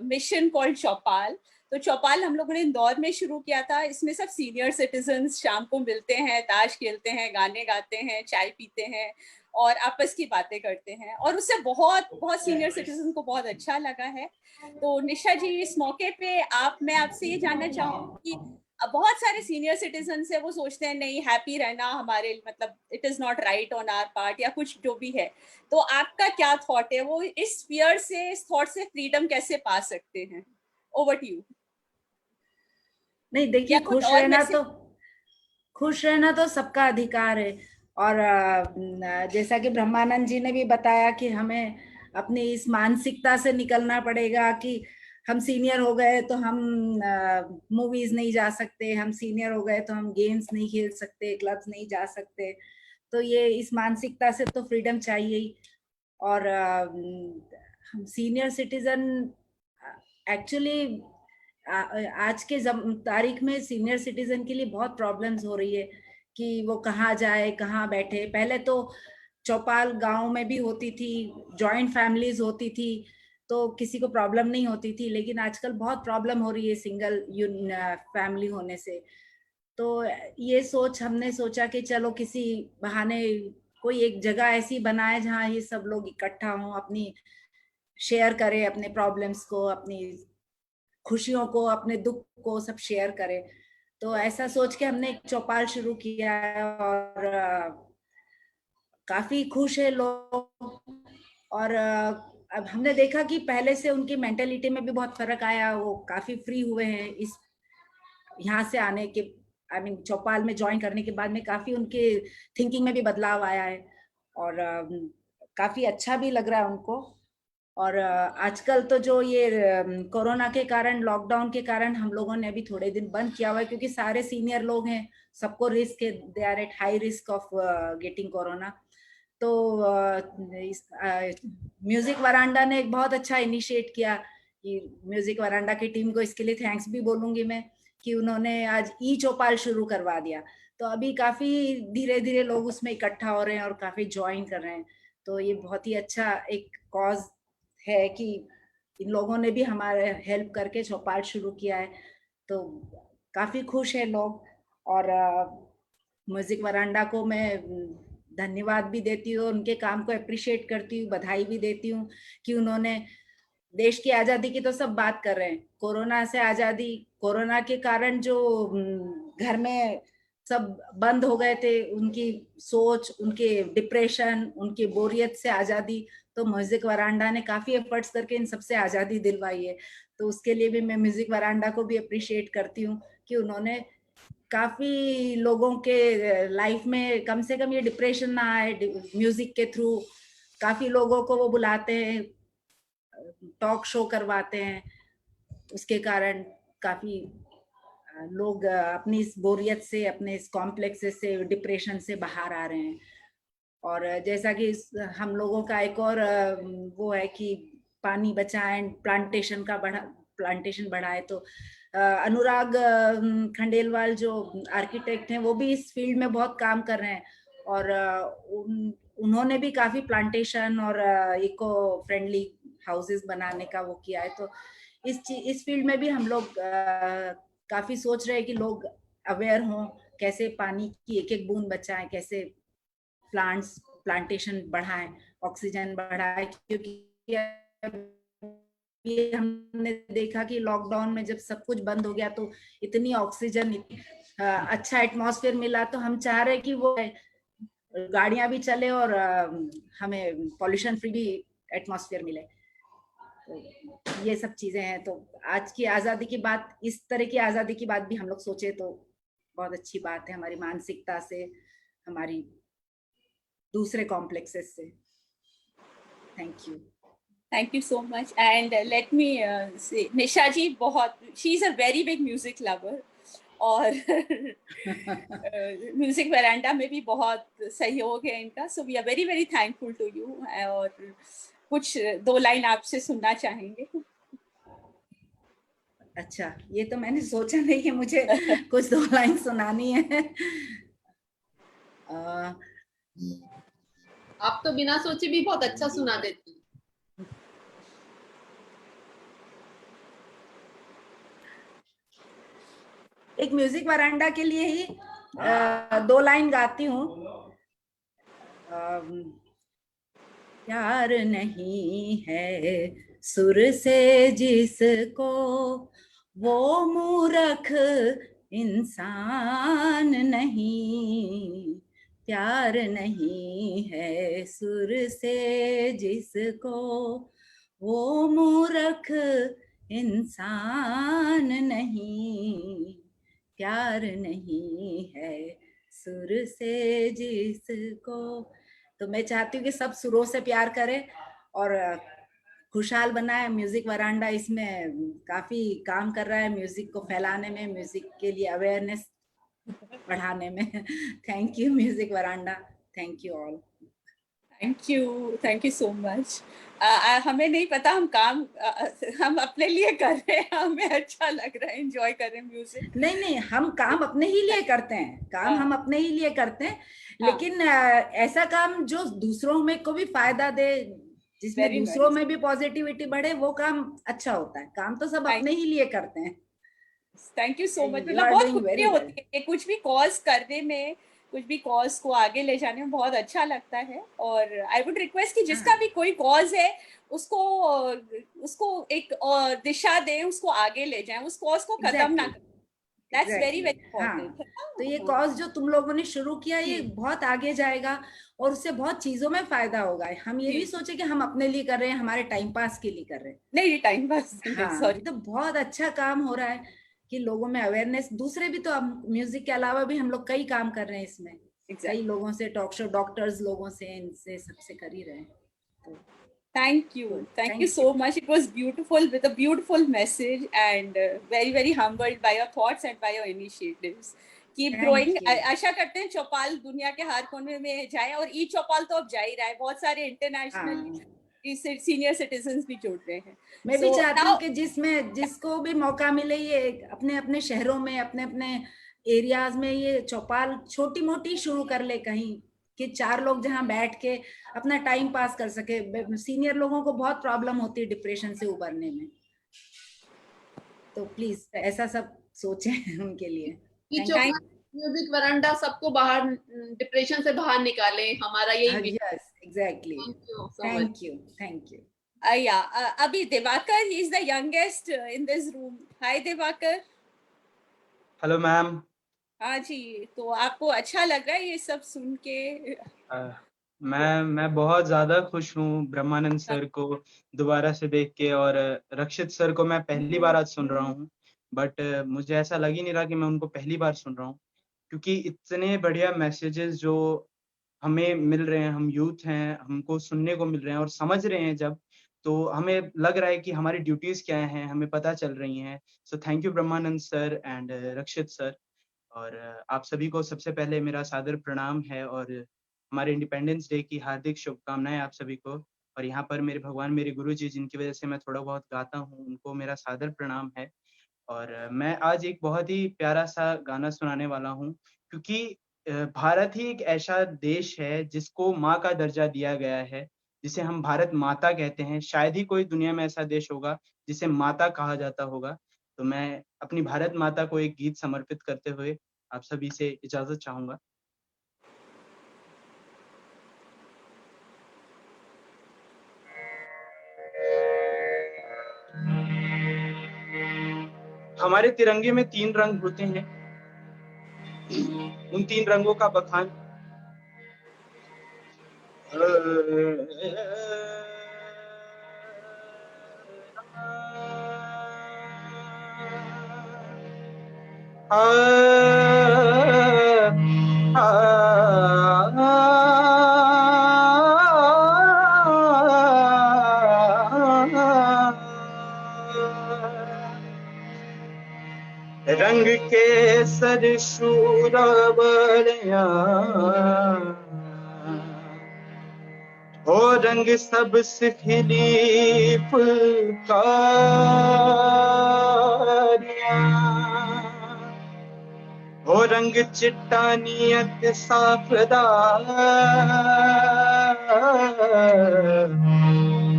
mission called Chaupal. तो चौपाल हम लोगों ने इंदौर में शुरू किया था। इसमें सब सीनियर सिटीजन्स शाम को मिलते हैं, ताश खेलते हैं, गाने गाते हैं, चाय पीते हैं और आपस की बातें करते हैं, और उससे बहुत बहुत सीनियर सिटीजन को बहुत अच्छा लगा है। तो निशा जी, इस मौके पे मैं आपसे ये जानना चाहूंगी कि बहुत सारे सीनियर सिटीजन है, वो सोचते हैं नहीं, हैप्पी रहना हमारे मतलब it is not right on our part, या कुछ जो भी है। तो आपका क्या थॉट है, वो इस फियर से, इस थॉट से फ्रीडम कैसे पा सकते हैं? Over to you. नहीं, देखिए, खुश रहना तो सबका अधिकार है, और जैसा कि ब्रह्मानंद जी ने भी बताया कि हमें अपनी इस मानसिकता से निकलना पड़ेगा कि हम सीनियर हो गए तो हम मूवीज नहीं जा सकते, हम सीनियर हो गए तो हम गेम्स नहीं खेल सकते, क्लब्स नहीं जा सकते। तो ये इस मानसिकता से तो फ्रीडम चाहिए ही। और हम सीनियर सिटीजन एक्चुअली आज के तारीख में सीनियर सिटीजन के लिए बहुत प्रॉब्लम्स हो रही है कि वो कहाँ जाए, कहाँ बैठे। पहले तो चौपाल गांव में भी होती थी, जॉइंट फैमिलीज होती थी, तो किसी को प्रॉब्लम नहीं होती थी, लेकिन आजकल बहुत प्रॉब्लम हो रही है सिंगल फैमिली होने से। तो ये हमने सोचा कि चलो किसी बहाने कोई एक जगह ऐसी बनाए जहाँ ये सब लोग इकट्ठा हों, अपनी शेयर करें अपने प्रॉब्लम्स को, अपनी खुशियों को, अपने दुख को सब शेयर करें। तो ऐसा सोच के हमने एक चौपाल शुरू किया है, और काफी खुश है लोग। और अब हमने देखा कि पहले से उनकी मेंटेलिटी में भी बहुत फर्क आया, वो काफी फ्री हुए हैं इस यहाँ से आने के, आई मीन चौपाल में ज्वाइन करने के बाद में काफी उनके थिंकिंग में भी बदलाव आया है, और काफी अच्छा भी लग रहा है उनको। और आजकल तो जो ये कोरोना के कारण, लॉकडाउन के कारण हम लोगों ने अभी थोड़े दिन बंद किया हुआ है, क्योंकि सारे सीनियर लोग हैं, सबको रिस्क है, they are at high risk of getting corona. तो म्यूजिक वरांडा ने एक बहुत अच्छा इनिशिएट किया, कि म्यूजिक वरांडा की टीम को इसके लिए थैंक्स भी बोलूंगी मैं, कि उन्होंने आज ई चौपाल शुरू करवा दिया। तो अभी काफी धीरे धीरे लोग उसमें इकट्ठा हो रहे हैं और काफी ज्वाइन कर रहे हैं। तो ये बहुत ही अच्छा एक कॉज है कि इन लोगों ने भी हमारे हेल्प करके चौपाल शुरू किया है, तो काफी खुश है लोग। और म्यूजिक वरांडा को मैं धन्यवाद भी देती हूँ, उनके काम को अप्रिशिएट करती हूँ, बधाई भी देती हूँ कि उन्होंने देश की आजादी की तो सब बात कर रहे हैं, कोरोना से आजादी, कोरोना के कारण जो घर में सब बंद हो गए थे, उनकी सोच, उनके डिप्रेशन, उनकी बोरियत से आजादी, तो म्यूजिक वरांडा ने काफी एफर्ट्स करके इन सबसे आजादी दिलवाई है। तो उसके लिए भी मैं म्यूजिक वरांडा को भी अप्रिशिएट करती हूँ कि उन्होंने काफी लोगों के लाइफ में कम से कम ये डिप्रेशन ना आए, म्यूजिक के थ्रू काफी लोगों को वो बुलाते हैं, टॉक शो करवाते हैं, उसके कारण काफी लोग अपनी इस बोरियत से, अपने इस कॉम्प्लेक्स से, डिप्रेशन से बाहर आ रहे हैं। और जैसा कि हम लोगों का एक और वो है कि पानी बचाएं, प्लांटेशन बढ़ाए, तो अनुराग खंडेलवाल जो आर्किटेक्ट हैं वो भी इस फील्ड में बहुत काम कर रहे हैं, और उन्होंने भी काफी प्लांटेशन और इको फ्रेंडली हाउसेस बनाने का वो किया है। तो इस फील्ड में भी हम लोग काफी सोच रहे हैं कि लोग अवेयर हों, कैसे पानी की एक एक बूंद बचाएं, कैसे प्लांटेशन बढ़ाएं, ऑक्सीजन बढ़ाएं, क्योंकि ये हमने देखा कि लॉकडाउन में जब सब कुछ बंद हो गया तो इतनी ऑक्सीजन, अच्छा एटमॉस्फेयर मिला, तो हम चाह रहे कि वो गाड़ियां भी चले और हमें पॉल्यूशन फ्री भी एटमॉस्फेयर मिले। तो ये सब चीजें हैं। तो आज की आजादी की बात, इस तरह की आजादी की बात भी हम लोग सोचे तो बहुत अच्छी बात है, हमारी मानसिकता से, हमारी दूसरे कॉम्प्लेक्सेस से। Thank you. Thank you so much. And let me say, निशा जी बहुत, she is a very big music lover, और म्यूजिक वरांडा में भी बहुत सहयोग है इनका, so we are very very thankful to you। और कुछ 2 लाइन आपसे सुनना चाहेंगे। अच्छा, ये तो मैंने सोचा नहीं है मुझे कुछ 2 लाइन सुनानी है। आप तो बिना सोचे भी बहुत अच्छा सुना देती। एक म्यूजिक वरांडा के लिए ही 2 लाइन गाती हूँ। प्यार नहीं है सुर से जिसको, वो मूर्ख इंसान नहीं। प्यार नहीं है सुर से जिसको, वो मूर्ख इंसान नहीं। प्यार नहीं है सुर से जिसको। तो मैं चाहती हूँ कि सब सुरों से प्यार करें और खुशहाल बनाए। म्यूजिक वरांडा इसमें काफी काम कर रहा है, म्यूजिक को फैलाने में, म्यूजिक के लिए अवेयरनेस बढ़ाने में। Thank you music veranda, thank you all. Thank you so much. हमें नहीं पता, हम काम हम अपने लिए कर रहे हैं, हमें अच्छा लग रहा है, एंजॉय कर रहे हैं म्यूजिक। नहीं, हम काम अपने ही लिए करते हैं, काम हम अपने ही लिए करते हैं, लेकिन ऐसा काम जो दूसरों में को भी फायदा दे, जिसमें दूसरों में भी पॉजिटिविटी बढ़े, वो काम अच्छा होता है। काम तो सब अपने ही लिए करते हैं। Thank you so much. मतलब बहुत खुशी होती है कुछ भी कॉज करने में, कुछ भी कॉज को आगे ले जाने में बहुत अच्छा लगता है। और आई वुड रिक्वेस्ट कि जिसका भी कोई कॉज है उसको एक दिशा दें, उसको आगे ले जाएं, उस कॉज को खत्म ना करें। That's very very important। तो ये कॉज जो तुम लोगों ने शुरू किया, ये बहुत आगे जाएगा और उससे बहुत चीजों में फायदा होगा। हम ये नहीं सोचे कि हम अपने लिए कर रहे हैं, हमारे टाइम पास के लिए कर रहे हैं। नहीं, टाइम पास। सॉरी। तो बहुत अच्छा काम हो रहा है कि लोगों में अवेयरनेस, दूसरे भी तो, अब म्यूजिक के अलावा भी हम लोग कई काम कर रहे हैं इसमें, कई लोगों से, टॉक शो, डॉक्टर्स लोगों से, इनसे सबसे कर ही रहे हैं। तो Thank you so much. It was beautiful, with a beautiful message, and very very humbled by your thoughts and by your initiatives. Keep growing. आशा करते हैं चौपाल दुनिया के हर कोने में जाए, और ई चौपाल तो अब जा ही रहा है, बहुत सारे इंटरनेशनल सीनियर सिटीजन्स भी जुड़ रहे हैं। मैं भी चाहती हूँ कि जिसको भी मौका मिले, ये अपने अपने शहरों में, अपने अपने एरियाज में ये चौपाल छोटी मोटी शुरू कर ले कहीं, कि 4 लोग जहाँ बैठ के अपना टाइम पास कर सके। सीनियर लोगों को बहुत प्रॉब्लम होती है डिप्रेशन से उबरने में, तो प्लीज ऐसा सब सोचें उनके लिए। चौका म्यूजिक वरांडा सबको बाहर, डिप्रेशन से बाहर निकाले, हमारा यही। Yes exactly, thank you so thank much. You, thank you. अभी Diwakar, he is the youngest in this room. Hi Diwakar. Hello ma'am. हाँ जी, तो आपको अच्छा लग रहा है ये सब सुन के? मैं बहुत ज्यादा खुश हूँ ब्रह्मानंद सर को दोबारा से देख के, और रक्षित सर को मैं पहली बार आज सुन रहा हूँ, बट मुझे ऐसा लग ही नहीं रहा कि मैं उनको पहली बार सुन रहा हूँ, क्योंकि इतने बढ़िया मैसेजेस जो हमें मिल रहे हैं, हम यूथ हैं, हमको सुनने को मिल रहे हैं और समझ रहे हैं जब, तो हमें लग रहा है कि हमारी ड्यूटीज क्या हैं, हमें पता चल रही हैं। So thank you Brahmanand sir and Rakshit sir. और आप सभी को सबसे पहले मेरा सादर प्रणाम है, और हमारे इंडिपेंडेंस डे की हार्दिक शुभकामनाएं आप सभी को। और यहाँ पर मेरे भगवान, मेरे गुरु जी, जिनकी वजह से मैं थोड़ा बहुत गाता हूँ, उनको मेरा सादर प्रणाम है। और मैं आज एक बहुत ही प्यारा सा गाना सुनाने वाला हूँ, क्योंकि भारत ही एक ऐसा देश है जिसको माँ का दर्जा दिया गया है, जिसे हम भारत माता कहते हैं। शायद ही कोई दुनिया में ऐसा देश होगा जिसे माता कहा जाता होगा। तो मैं अपनी भारत माता को एक गीत समर्पित करते हुए आप सभी से इजाजत चाहूंगा। हमारे तिरंगे में 3 रंग होते हैं, उन 3 रंगों का बखान रंग के सर शूरवरिया हो, रंग सब सिखली फुलकारिया हो, रंग चिट्टानियत साफदार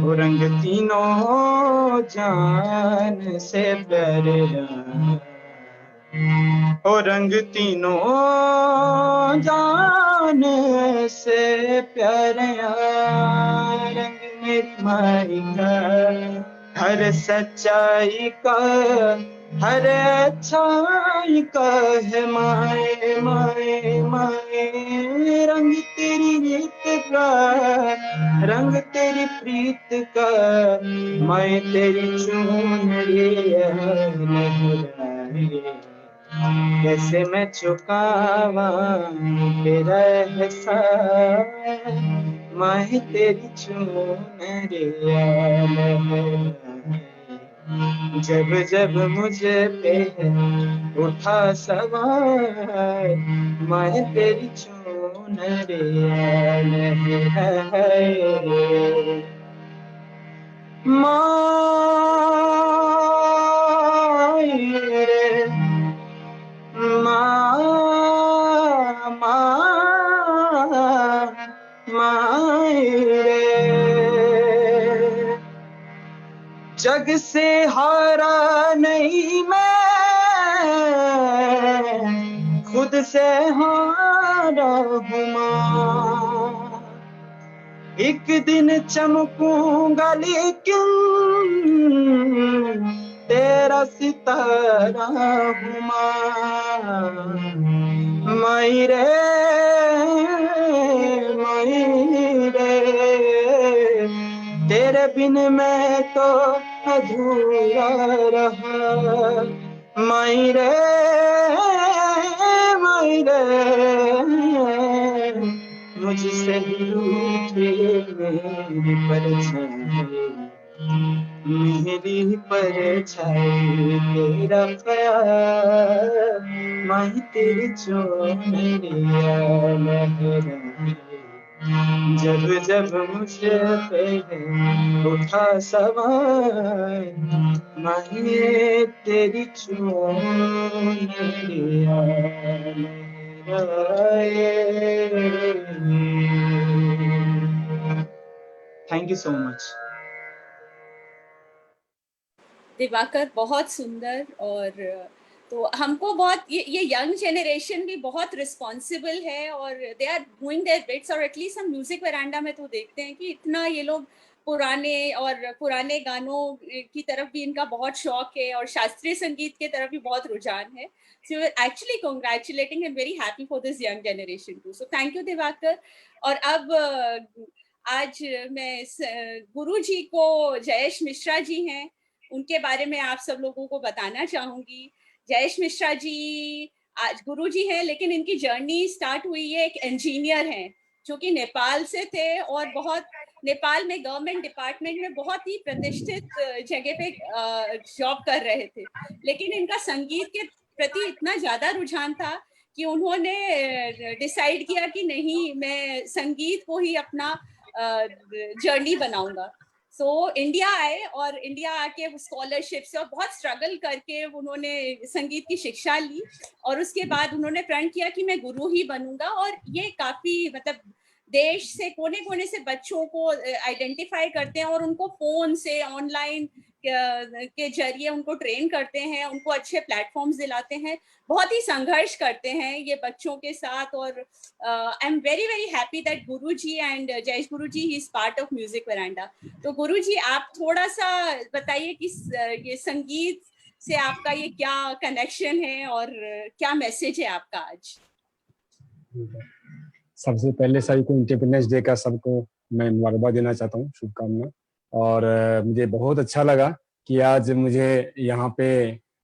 हो, रंग तीनों जान से प्यारे हो, रंग तीनों जान से प्यारे। रंग मेरी माई का हर सच्चाई का, हर अच्छाई का है माए माए माए। रंग तेरी रीत का, रंग तेरी प्रीत का, मैं तेरी चुनरी लहराए। कैसे मैं चुकावा तेरा एहसान, मैं तेरी चुनरी लहराए। जब जब मुझे पे उठा सवार, मैं तेरी चुनरी लहराए। जग से हारा नहीं मैं, खुद से हारा हूँ माँ। एक दिन चमकूंगा लेकिन तेरा सितारा हूँ माँ। माई रे तेरे बिन मैं तो अधूरा रहा। माई रे मुझसे रूठी मेरी परछाई, मेरी परछाई तेरा ख्याल, मैं तेरी चुनरिया लहराए। जब जब मुझे पे उठा सवार, मैं तेरी चुनरिया लहराए। Thank you so much. Diwakar बहुत सुंदर। और तो हमको बहुत ये यंग जनरेशन भी बहुत रिस्पॉन्सिबल है और they are doing their bits. और एटलीस्ट हम म्यूजिक वरांडा में तो देखते हैं कि इतना ये लोग पुराने गानों की तरफ भी इनका बहुत शौक है और शास्त्रीय संगीत की तरफ भी बहुत रुझान है। So actually congratulating and very happy for this young generation too. So thank you Diwakar. और अब आज मैं गुरु जी को, जयेश मिश्रा जी हैं, उनके बारे में आप सब लोगों को बताना चाहूंगी। जयेश मिश्रा जी आज गुरु जी हैं, लेकिन इनकी जर्नी स्टार्ट हुई है, एक इंजीनियर हैं जो कि नेपाल से थे और बहुत नेपाल में गवर्नमेंट डिपार्टमेंट में बहुत ही प्रतिष्ठित जगह पे जॉब कर रहे थे। लेकिन इनका संगीत के प्रति इतना ज्यादा रुझान था कि उन्होंने डिसाइड किया कि नहीं, मैं संगीत को ही अपना जर्नी बनाऊंगा। सो इंडिया आए और इंडिया आके स्कॉलरशिप से और बहुत स्ट्रगल करके उन्होंने संगीत की शिक्षा ली और उसके बाद उन्होंने प्रण किया कि मैं गुरु ही बनूंगा। और ये काफी मतलब देश से कोने कोने से बच्चों को आइडेंटिफाई करते हैं और उनको फोन से ऑनलाइन के जरिए उनको ट्रेन करते हैं, उनको अच्छे प्लेटफॉर्म्स दिलाते हैं, बहुत ही संघर्ष करते हैं ये बच्चों के साथ। और I am very very happy that Guru ji and Jayesh Guru ji he is part of music veranda. तो गुरु जी आप थोड़ा सा बताइए कि ये संगीत से आपका ये क्या कनेक्शन है और क्या मैसेज है आपका आज। सबसे पहले सभी को इंडिपेंडेंस डे का सबको मैं मुबारकबाद देना चाहता हूँ, शुभकामना। और मुझे बहुत अच्छा लगा कि आज मुझे यहाँ पे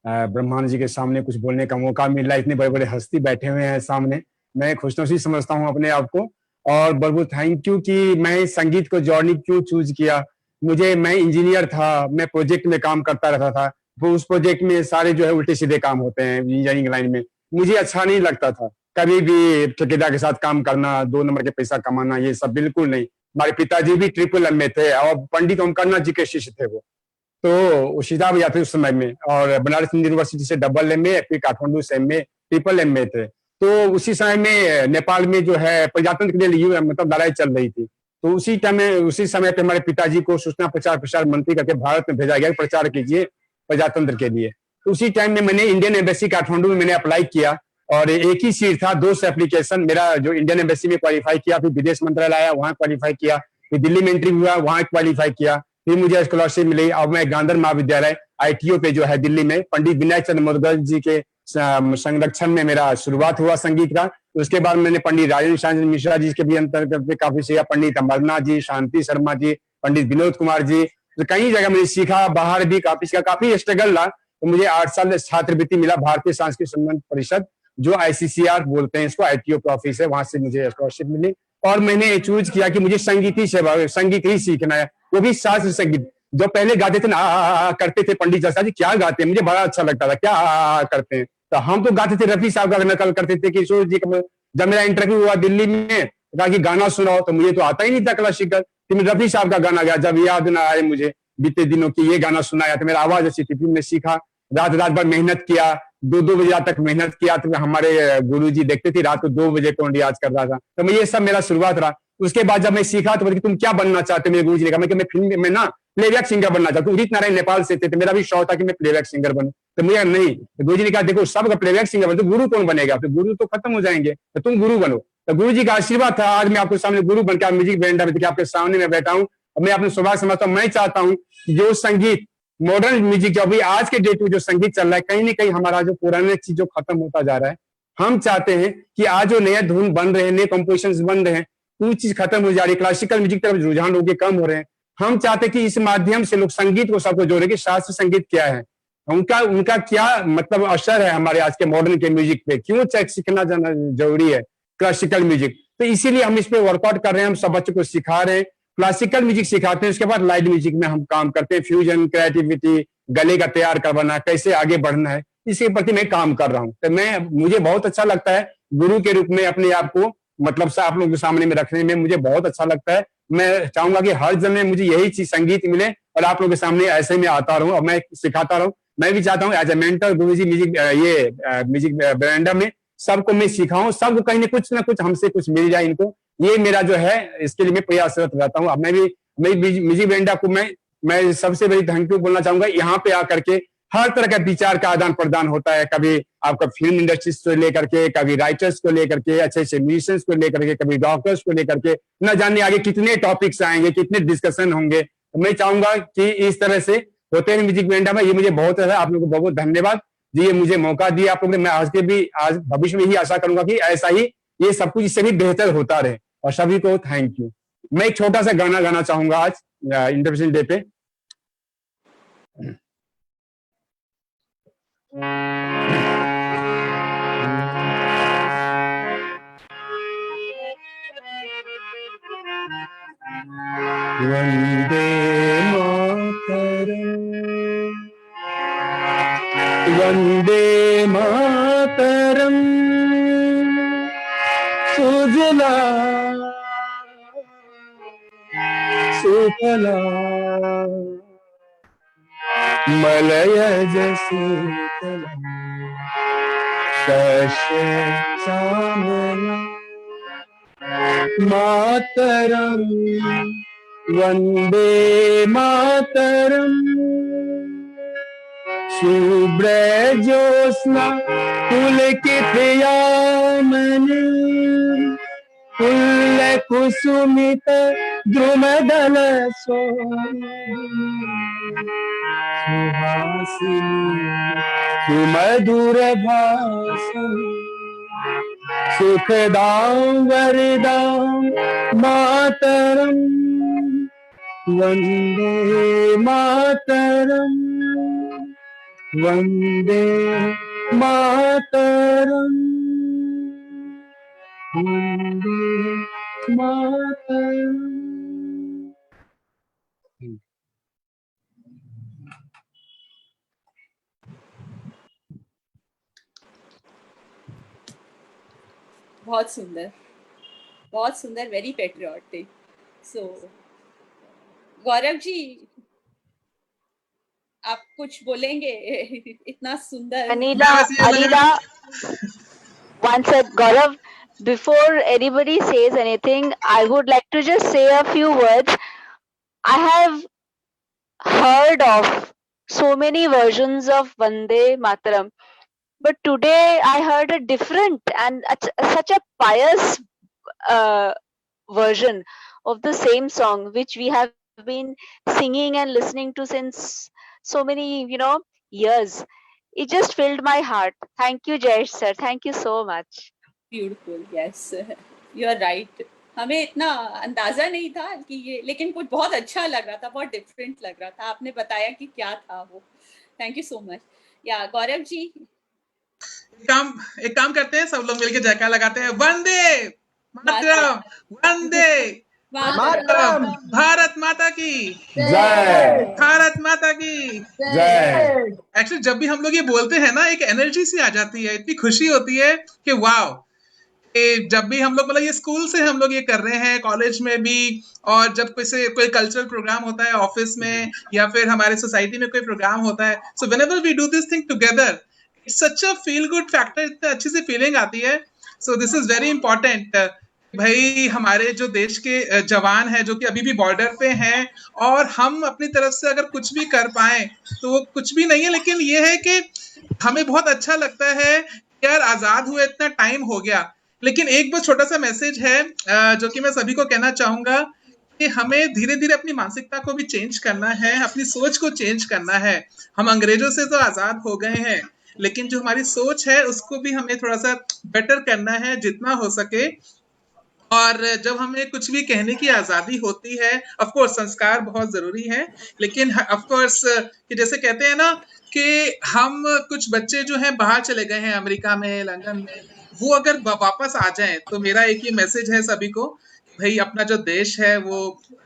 ब्रह्मानंद जी के सामने कुछ बोलने का मौका मिला। इतने बड़े बड़े हस्ती बैठे हुए हैं सामने, मैं खुशनसीब समझता हूँ अपने आप को। और बहुत बहुत थैंक यू कि मैं संगीत को जर्नी क्यों चूज किया। मैं इंजीनियर था, मैं प्रोजेक्ट में काम करता रहता था, तो उस प्रोजेक्ट में सारे जो है उल्टे सीधे काम होते हैं इंजीनियरिंग लाइन में, मुझे अच्छा नहीं लगता था। कभी भी ठेकेदार के साथ काम करना, 2 नंबर के पैसा कमाना, ये सब बिल्कुल नहीं। हमारे पिताजी भी ट्रिपल एम में थे और पंडित ओमकारनाथ जी के शिष्य थे वो, तो सीधा भी आते उस समय में। और बनारस यूनिवर्सिटी से डबल एम ए, फिर काठमांडू से एम ए, ट्रिपल एम में थे। तो उसी समय में नेपाल में जो है प्रजातंत्र के लिए मतलब लड़ाई चल रही थी। तो उसी समय पे हमारे पिताजी को सूचना प्रसार मंत्री करके भारत में भेजा गया, प्रचार कीजिए प्रजातंत्र के लिए। तो उसी टाइम में मैंने इंडियन एम्बेसी काठमांडू में मैंने अप्लाई किया और एक ही सीट था, 2 एप्लीकेशन। मेरा जो इंडियन एम्बेसी में क्वालिफाई किया, फिर विदेश मंत्रालय आया, वहां क्वालिफाई किया, फिर दिल्ली में इंटरव्यू हुआ, वहां क्वालिफाई किया, फिर मुझे स्कॉलरशिप मिली। अब मैं गांधर महाविद्यालय ITO पे जो है दिल्ली में पंडित विनय चंद्र मुदगल जी के संरक्षण में मेरा शुरुआत हुआ संगीत का। उसके बाद मैंने पंडित राजेंद्र मिश्रा जी के भी अंतर्गत काफी सीखा, पंडित अमरनाथ जी, शांति शर्मा जी, पंडित विनोद कुमार जी, तो कई जगह मैंने सीखा, बाहर भी काफी सीखा, काफी स्ट्रगल रहा। तो मुझे 8 साल छात्रवृत्ति मिला, भारतीय सांस्कृतिक संबंध परिषद जो ICCR बोलते हैं इसको, ITO का ऑफिस है, वहां से मुझे स्कॉलरशिप मिली। और मैंने चूज किया कि मुझे संगीत ही सीखना है, वो भी शास्त्रीय संगीत। जो पहले गाते थे ना करते थे पंडित जैसा जी, क्या गाते हैं, मुझे बड़ा अच्छा लगता था, क्या करते हैं। तो हम तो गाते थे, रफी साहब का नकल करते थे, किशोर जी का। जब मेरा इंटरव्यू हुआ दिल्ली में, कहा कि गाना सुनाओ, तो मुझे तो आता ही नहीं था क्लासिकल, कि मैं रफी साहब का गाना गाया। जब याद ना आए मुझे बीते दिनों की, ये गाना सुनाया, तो मेरा आवाज अच्छी थी, फिर मैं सीखा, रात भर मेहनत किया, 2 बजे तक मेहनत किया। तो हमारे गुरुजी देखते थे रात को 2 बजे कौन रियाज कर रहा था। तो मैं ये सब मेरा शुरुआत रहा। उसके बाद जब मैं सीखा तो बोले तुम क्या बनना चाहते हो, मेरे गुरुजी ने कहा मैं फिल्म में ना प्लेबैक सिंगर बनना चाहता हूँ। उदित नारायण नेपाल से थे, तो मेरा भी शौक था कि मैं प्लेबैक सिंगर बनूं। तो मुझे नहीं, तो गुरुजी ने कहा देखो सबका प्लेबैक सिंगर बनो, तो गुरु कौन बनेगा, तो गुरु तो खत्म हो जाएंगे, तो तुम गुरु बनो। तो गुरु जी का आशीर्वाद था, आज मैं आपके सामने गुरु बनकर म्यूजिक वरांडा में आपके सामने में बैठा हूँ। मैं अपने सौभाग्य समझता हूँ। मैं चाहता हूँ जो संगीत मॉडर्न म्यूजिक जो अभी आज के डेट में जो संगीत चल रहा है, कहीं ना कहीं हमारा जो पुराने चीज जो खत्म होता जा रहा है, हम चाहते हैं कि आज जो नए धुन बन रहे हैं, नए कंपोजिशंस बन रहे हैं, वो चीज खत्म हो जा रही है। क्लासिकल म्यूजिक की तरफ रुझान लोगों के कम हो रहे हैं। हम चाहते हैं कि इस माध्यम से लोग संगीत को सबको जोड़े कि शास्त्रीय संगीत क्या है, उनका क्या मतलब असर है हमारे आज के मॉडर्न के म्यूजिक पे, क्यों सीखना जरूरी है क्लासिकल म्यूजिक। तो इसीलिए हम इस पे वर्कआउट कर रहे हैं, हम सब बच्चों को सिखा रहे हैं, क्लासिकल म्यूजिक सिखाते हैं। उसके बाद लाइट म्यूजिक में हम काम करते हैं, फ्यूजन, क्रिएटिविटी, गले का तैयार करवाना, कैसे आगे बढ़ना है, इसके प्रति मैं काम कर रहा हूँ। तो मुझे बहुत अच्छा लगता है गुरु के रूप में अपने आप को मतलब आप लोगों के सामने में रखने में मुझे बहुत अच्छा लगता है। मैं चाहूंगा कि हर जन में मुझे यही चीज संगीत मिले और आप लोगों के सामने ऐसे में आता रहूं और मैं सिखाता रहूं। मैं भी चाहता हूँ as a mentor Guru ji music Veranda में सबको मैं सिखाऊं, सबको कहीं ना कुछ हमसे कुछ मिल जाए इनको, ये मेरा जो है इसके लिए मैं प्रयासरत रहता हूँ। अब मैं म्यूजिक ब्रेंडा को मैं सबसे बड़ी थैंक यू बोलना चाहूंगा। यहाँ पे आकर के हर तरह का विचार का आदान प्रदान होता है, कभी आपका फिल्म इंडस्ट्रीज को लेकर के, कभी राइटर्स को लेकर के, अच्छे अच्छे म्यूजिशियंस को लेकर के, कभी डॉक्टर्स को लेकर के, न जाने आगे कितने टॉपिक्स आएंगे, कितने डिस्कशन होंगे। मैं चाहूंगा कि इस तरह से होते हैं म्यूजिक ब्रेंडा में। ये मुझे बहुत अच्छा, आप लोगों को बहुत धन्यवाद जी, ये मुझे मौका दिया आप लोगों ने। मैं आज भविष्य में ही आशा करूंगा कि ऐसा ही ये सब कुछ इससे भी बेहतर होता रहे, और सभी को थैंक यू। मैं एक छोटा सा गाना गाना चाहूंगा आज इंडिपेंडेंस डे पे। वंदे मातरम, वंदे मातरम, सुजला सुफला मलयज शीतलम शस्य श्यामला मातरम, वंदे मातरम, शुभ्र ज्योत्स्ना पुलकित यामिनी, पुल्ल कुसुमित द्रुमदल सुहासिनी, सुमधुर भाषिणी, सुखदां वरदां मातरम, वंदे मातरम, वंदे मातरम, वंदे मातरम। बहुत सुंदर, बहुत सुंदर, वेरी पेट्रियोटिक। सो गौरव जी, आप कुछ बोलेंगे? इतना सुंदर। Anila, one sec, Gaurav, before anybody says anything, I would like to just say a few words. I have heard of so many versions of Vande Mataram, but today I heard a different and such a pious version of the same song, which we have been singing and listening to since so many, years. It just filled my heart. Thank you, Jayesh sir. Thank you so much. Beautiful. Yes, you are right. हमें इतना अंदाजा नहीं था कि ये, लेकिन कुछ बहुत अच्छा लग रहा था, बहुत डिफरेंट लग रहा था। आपने बताया कि क्या था वो। Thank you so much. या गौरव जी, एक काम करते हैं, सब लोग मिलकर जयकार लगाते हैं। वंदे मातरम, वंदे मातरम, भारत माता की जय, भारत माता की जय। एक्चुअली जब भी हम लोग ये बोलते हैं ना, एक एनर्जी सी आ जाती है, इतनी खुशी होती है कि वाओ। जब भी हम लोग, मतलब ये स्कूल से हम लोग ये कर रहे हैं, कॉलेज में भी, और जब कोई कल्चरल प्रोग्राम होता है ऑफिस में, या फिर हमारे सोसाइटी में कोई प्रोग्राम होता है, so whenever we do this thing together, it's such a feel good factor, इतनी अच्छी सी फीलिंग आती है। So this is very important. भाई हमारे जो देश के जवान हैं, जो कि अभी भी बॉर्डर पे हैं, और हम अपनी तरफ से अगर कुछ भी कर पाए तो वो कुछ भी नहीं है, लेकिन ये है कि हमें बहुत अच्छा लगता है यार, आजाद हुए इतना टाइम हो गया। लेकिन एक बहुत छोटा सा मैसेज है जो कि मैं सभी को कहना चाहूंगा कि हमें धीरे धीरे अपनी मानसिकता को भी चेंज करना है, अपनी सोच को चेंज करना है। हम अंग्रेजों से तो आजाद हो गए हैं, लेकिन जो हमारी सोच है उसको भी हमें थोड़ा सा बेटर करना है जितना हो सके। और जब हमें कुछ भी कहने की आजादी होती है, ऑफ कोर्स संस्कार बहुत जरूरी है, लेकिन ऑफ कोर्स कि जैसे कहते हैं ना कि हम कुछ बच्चे जो हैं बाहर चले गए हैं, अमेरिका में, लंदन में, वो अगर वापस आ जाएं, तो मेरा एक ही मैसेज है सभी को, भाई अपना जो देश है वो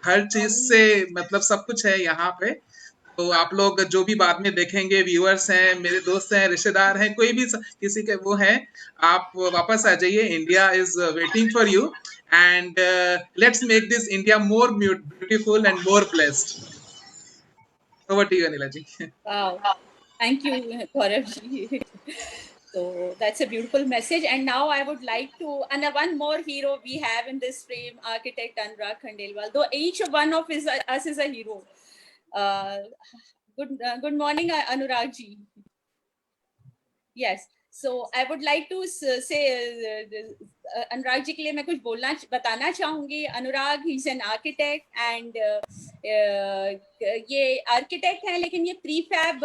हर चीज से मतलब सब कुछ है यहाँ पे। तो आप लोग जो भी बाद में देखेंगे, व्यूअर्स हैं, मेरे दोस्त हैं, रिश्तेदार हैं, कोई भी किसी के वो हैं, आप वापस आ जाइए। India is waiting for you, and let's make this India more beautiful and more blessed. Over to you Anila ji. Wow, thank you Gaurav ji. So that's a beautiful message. And now I would like to, and one more hero we have in this frame, architect Anurag Khandelwal. Though each one of us is a hero. Good morning, Anurag ji. Yes. So I would like to say Anurag ji के लिए मैं कुछ बताना चाहूंगी. अनुराग, he's an architect and ये architect हैं, लेकिन ये prefab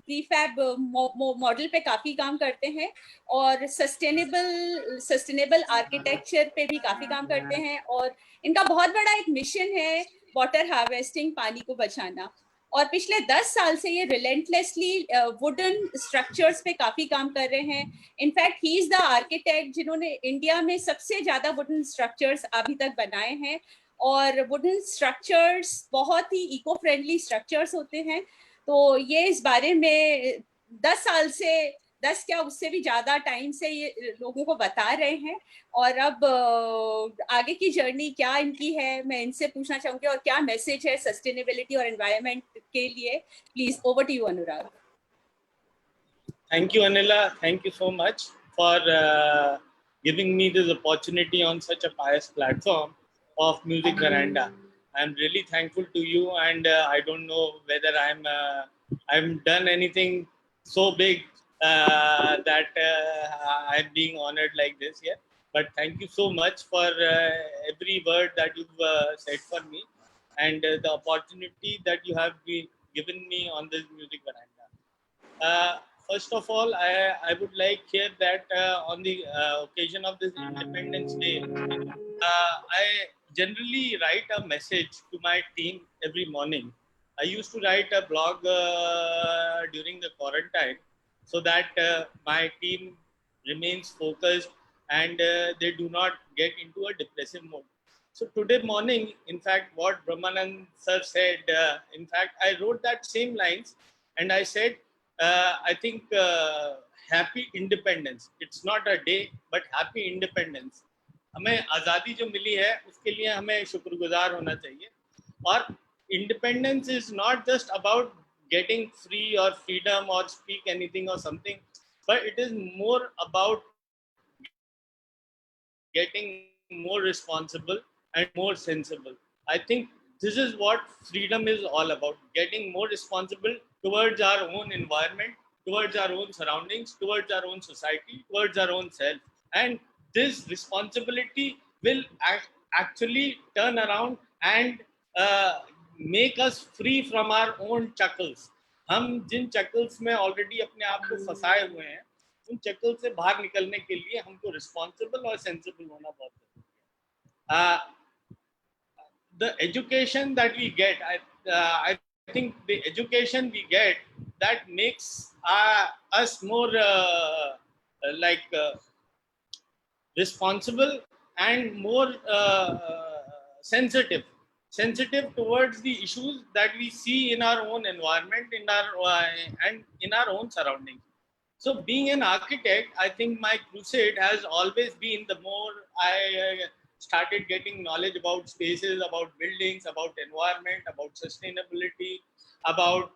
मॉडल पे काफी काम करते हैं और सस्टेनेबल आर्किटेक्चर पे भी काफी काम करते हैं. और इनका बहुत बड़ा एक मिशन है वाटर हार्वेस्टिंग, पानी को बचाना. और पिछले 10 साल से ये रिलेंटलेसली वुडन स्ट्रक्चर्स पे काफी काम कर रहे हैं. In fact he is the architect जिन्होंने इंडिया में सबसे ज्यादा वुडन स्ट्रक्चर्स अभी तक बनाए हैं. और वुडन स्ट्रक्चर्स बहुत ही इको फ्रेंडली स्ट्रक्चर्स होते हैं. तो ये इस बारे में 10 साल से, 10 क्या उससे भी ज्यादा टाइम से ये लोगों को बता रहे हैं. और अब आगे की जर्नी क्या इनकी है मैं इनसे पूछना चाहूंगी, और क्या मैसेज है सस्टेनेबिलिटी और एनवायरनमेंट के लिए. Please over to you Anurag. Thank you, Anila. Thank you so much for giving me this opportunity on such a pious platform of Music Veranda. I'm really thankful to you, and I don't know whether I'm done anything so big that I'm being honored like this here. But thank you so much for every word that you've said for me, and the opportunity that you have given me on this Music Veranda. First of all, I would like here that on the occasion of this Independence Day, I generally write a message to my team every morning. I used to write a blog during the quarantine so that my team remains focused and they do not get into a depressive mode. So today morning, in fact, what Brahmanand sir said, in fact, I wrote that same lines and I said, I think happy independence. It's not a day, but happy independence. हमें आज़ादी जो मिली है उसके लिए हमें शुक्रगुजार होना चाहिए. और independence is not just about getting free or freedom or speak anything or something, but it is more about getting more responsible and more sensible. I think this is what freedom is all about, getting more responsible towards our own environment, towards our own surroundings, towards our own society, towards our own self. And this responsibility will actually turn around and make us free from our own chuckles. हम जिन chuckles में already अपने आप को फंसाए हुए हैं, उन chuckles से बाहर निकलने के लिए हमको responsible और sensible होना बहुत जरूरी है. The education that we get, I think the education we get that makes us more responsible and more sensitive towards the issues that we see in our own environment, and in our own surroundings. So being an architect, I think my crusade has always been, the more I started getting knowledge about spaces, about buildings, about environment, about sustainability, about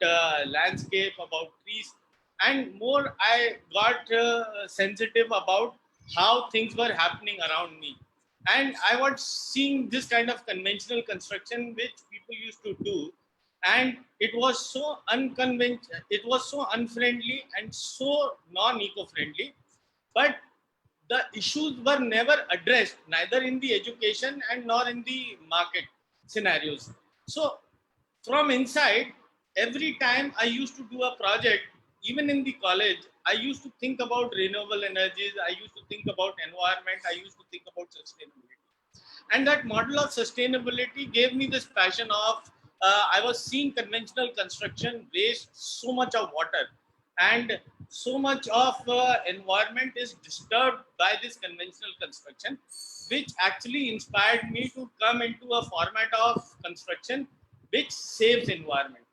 landscape, about trees, and more I got sensitive about how things were happening around me. And I was seeing this kind of conventional construction which people used to do, and it was so unconventional, it was so unfriendly and so non-eco-friendly, but the issues were never addressed, neither in the education and nor in the market scenarios. So from inside, every time I used to do a project, even in the college, I used to think about renewable energies, I used to think about environment, I used to think about sustainability. And that model of sustainability gave me this passion of, I was seeing conventional construction waste so much of water, and so much of environment is disturbed by this conventional construction, which actually inspired me to come into a format of construction which saves environment.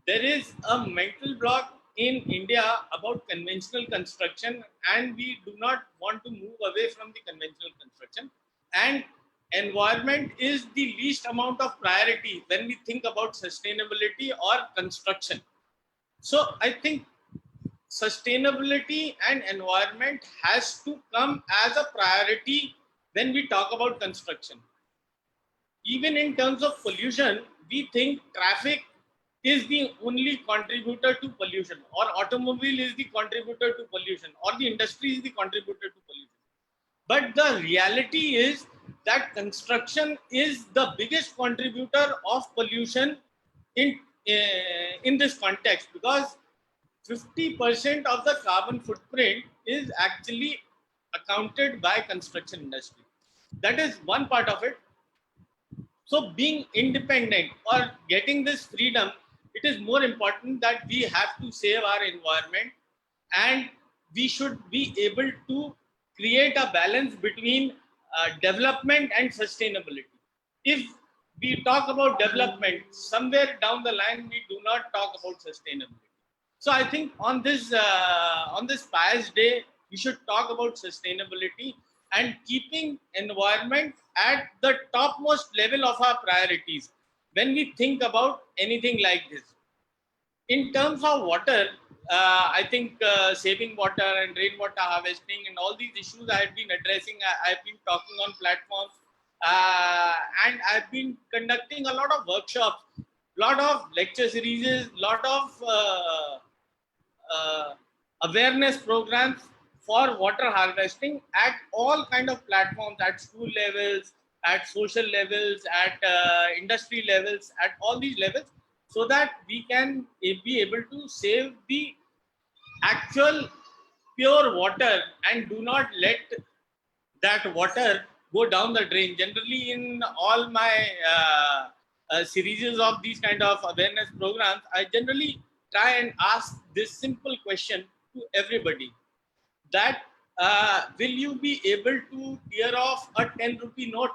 There is a mental block in India about conventional construction, and we do not want to move away from the conventional construction. And environment is the least amount of priority when we think about sustainability or construction. So I think sustainability and environment has to come as a priority when we talk about construction. Even in terms of pollution, we think traffic is the only contributor to pollution, or automobile is the contributor to pollution, or the industry is the contributor to pollution. But the reality is that construction is the biggest contributor of pollution in this context, because 50% of the carbon footprint is actually accounted by construction industry. That is one part of it. So being independent or getting this freedom, it is more important that we have to save our environment, and we should be able to create a balance between development and sustainability. If we talk about development, somewhere down the line we do not talk about sustainability. So I think on this pious day, we should talk about sustainability and keeping environment at the topmost level of our priorities when we think about anything like this. In terms of water, I think saving water and rainwater harvesting and all these issues I have been addressing. I've been talking on platforms, and I've been conducting a lot of workshops, lot of lecture series, lot of awareness programs for water harvesting at all kind of platforms, at school levels, at social levels, at industry levels, at all these levels, so that we can be able to save the actual pure water and do not let that water go down the drain. Generally, in all my series of these kind of awareness programs, I generally try and ask this simple question to everybody, that will you be able to tear off a 10 rupee note?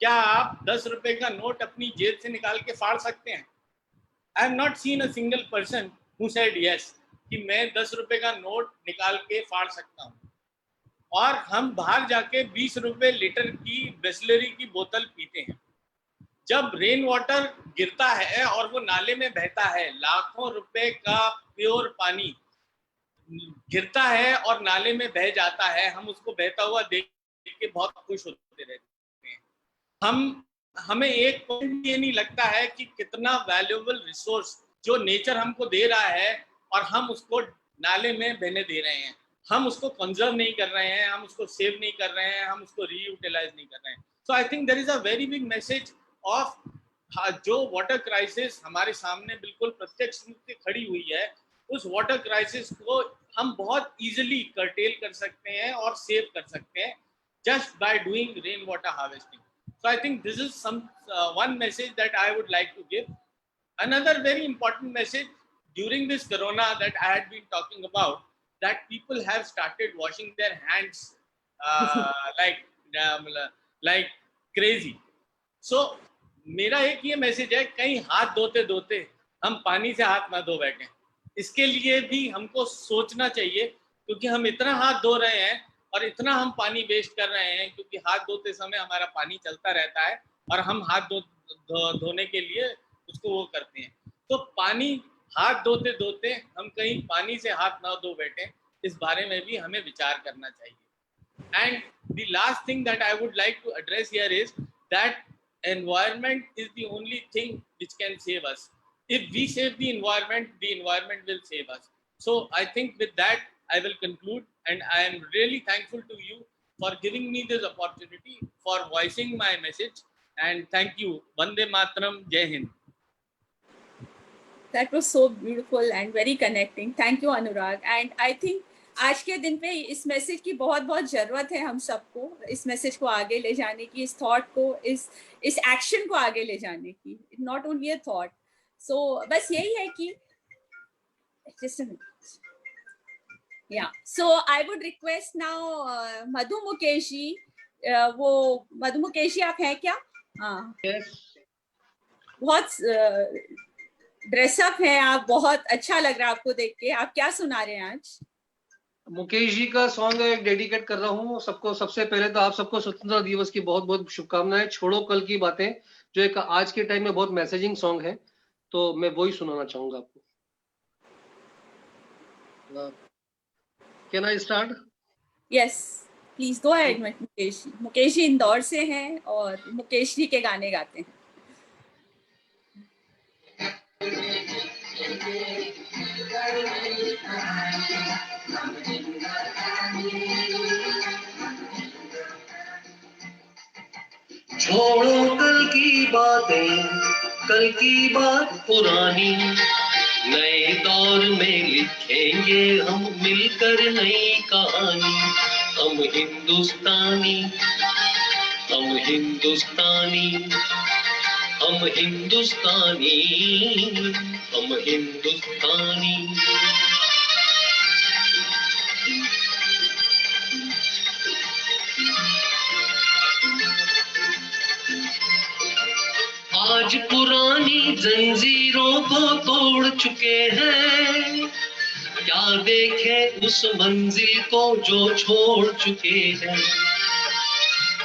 क्या आप 10 रुपए का नोट अपनी जेब से निकाल के फाड़ सकते हैं? I have not seen a single person who said yes कि मैं 10 रुपए का नोट निकाल के फाड़ सकता हूँ. और हम बाहर जाके 20 रुपए लीटर की बिसलरी की बोतल पीते हैं. जब रेन वाटर गिरता है और वो नाले में बहता है, लाखों रुपए का प्योर पानी गिरता है और नाले में बह जाता है, हम उसको बहता हुआ देख के बहुत खुश होते रहते हैं. हमें एक पॉइंट ये नहीं लगता है कि कितना वैल्यूएबल रिसोर्स जो नेचर हमको दे रहा है और हम उसको नाले में बहने दे रहे हैं, हम उसको कंजर्व नहीं कर रहे हैं, हम उसको सेव नहीं कर रहे हैं, हम उसको रीयूटिलाइज नहीं कर रहे हैं. So I think there is a very big message of जो वाटर क्राइसिस हमारे सामने बिल्कुल प्रत्यक्ष रूप से खड़ी हुई है, उस वाटर क्राइसिस को हम बहुत इजीली कर्टेल कर सकते हैं और सेव कर सकते हैं just by doing rainwater harvesting. So I think this is one message that I would like to give. Another very important message during this corona that I had been talking about, that people have started washing their hands like crazy. So मेरा एक ये मैसेज है, कहीं हाथ धोते धोते हम पानी से हाथ ना धो बैठे. इसके लिए भी हमको सोचना चाहिए, क्योंकि हम इतना हाथ धो रहे हैं और इतना हम पानी वेस्ट कर रहे हैं, क्योंकि हाथ धोते समय हमारा पानी चलता रहता है और हम हाथ धोने के लिए उसको वो करते हैं. तो पानी हाथ धोते धोते हम कहीं पानी से हाथ ना धो बैठे, इस बारे में भी हमें विचार करना चाहिए. And the last thing that I would like to address here is that environment is the only thing which can save us. If we save the environment will save us. So I think with that I will conclude, and I am really thankful to you for giving me this opportunity, for voicing my message, and thank you. Vande Mataram, Jai Hind. That was so beautiful and very connecting. Thank you, Anurag. And I think आज के दिन पे इस मैसेज की बहुत बहुत ज़रूरत है हम सबको, इस मैसेज को आगे ले जाने की, इस थॉट को, इस एक्शन को आगे ले जाने की. Not only a thought. So बस यही है कि जस्ट अ मिनट. या so I would request now Madhu Mukesh ji. वो मधु मुकेश जी आप हैं क्या? हाँ, बहुत ड्रेसअप हैं आप, बहुत अच्छा लग रहा है आपको देख के. आप क्या सुना रहे हैं आज? मुकेश जी का सॉन्ग एक डेडिकेट कर रहा हूँ सबको. सबसे पहले तो आप सबको स्वतंत्रता दिवस की बहुत बहुत शुभकामनाएं. छोड़ो कल की बातें, जो एक आज के टाइम में बहुत मैसेजिंग सॉन्ग है, तो मैं वही सुनाना चाहूंगा आपको. Can I start? Yes please go ahead Mukesh ji. Mukesh ji Indore से हैं और मुकेश जी के गाने गाते हैं। छोड़ो कल की बातें, कल की बात पुरानी, नए दौर में लिखेंगे हम मिलकर नई कहानी। हम हिंदुस्तानी, हम हिंदुस्तानी, हम हिंदुस्तानी, हम हिंदुस्तानी। आज पुरानी जंजीरों को तोड़ चुके हैं, क्या देखे उस मंजिल को जो छोड़ चुके हैं।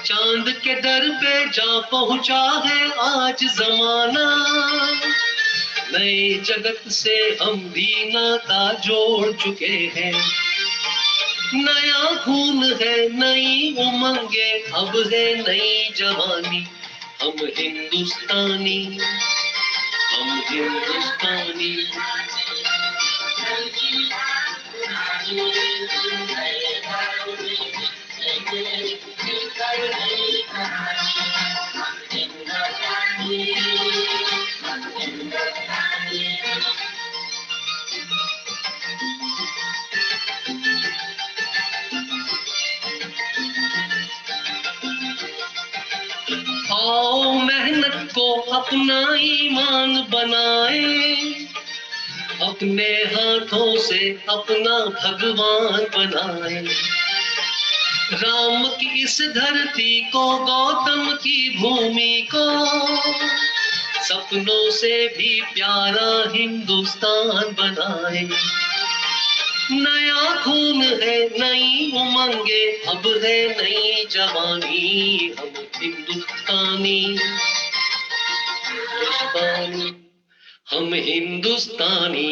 चांद के दर पे जा पहुंचा है आज जमाना, नए जगत से हम भी नाता जोड़ चुके हैं। नया खून है, नई उमंगे, अब है नई जवानी। हम हिंदुस्तानी, हम हिंदुस्तानी। आओ मेहनत को अपना ईमान बनाए, अपने हाथों से अपना भगवान बनाए। राम की इस धरती को, गौतम की भूमि को, सपनों से भी प्यारा हिंदुस्तान बनाए। नया खून है, नई उमंगे, अब है नई जवानी। हम हिंदुस्तानी, हिंदुस्तानी, हम हिंदुस्तानी,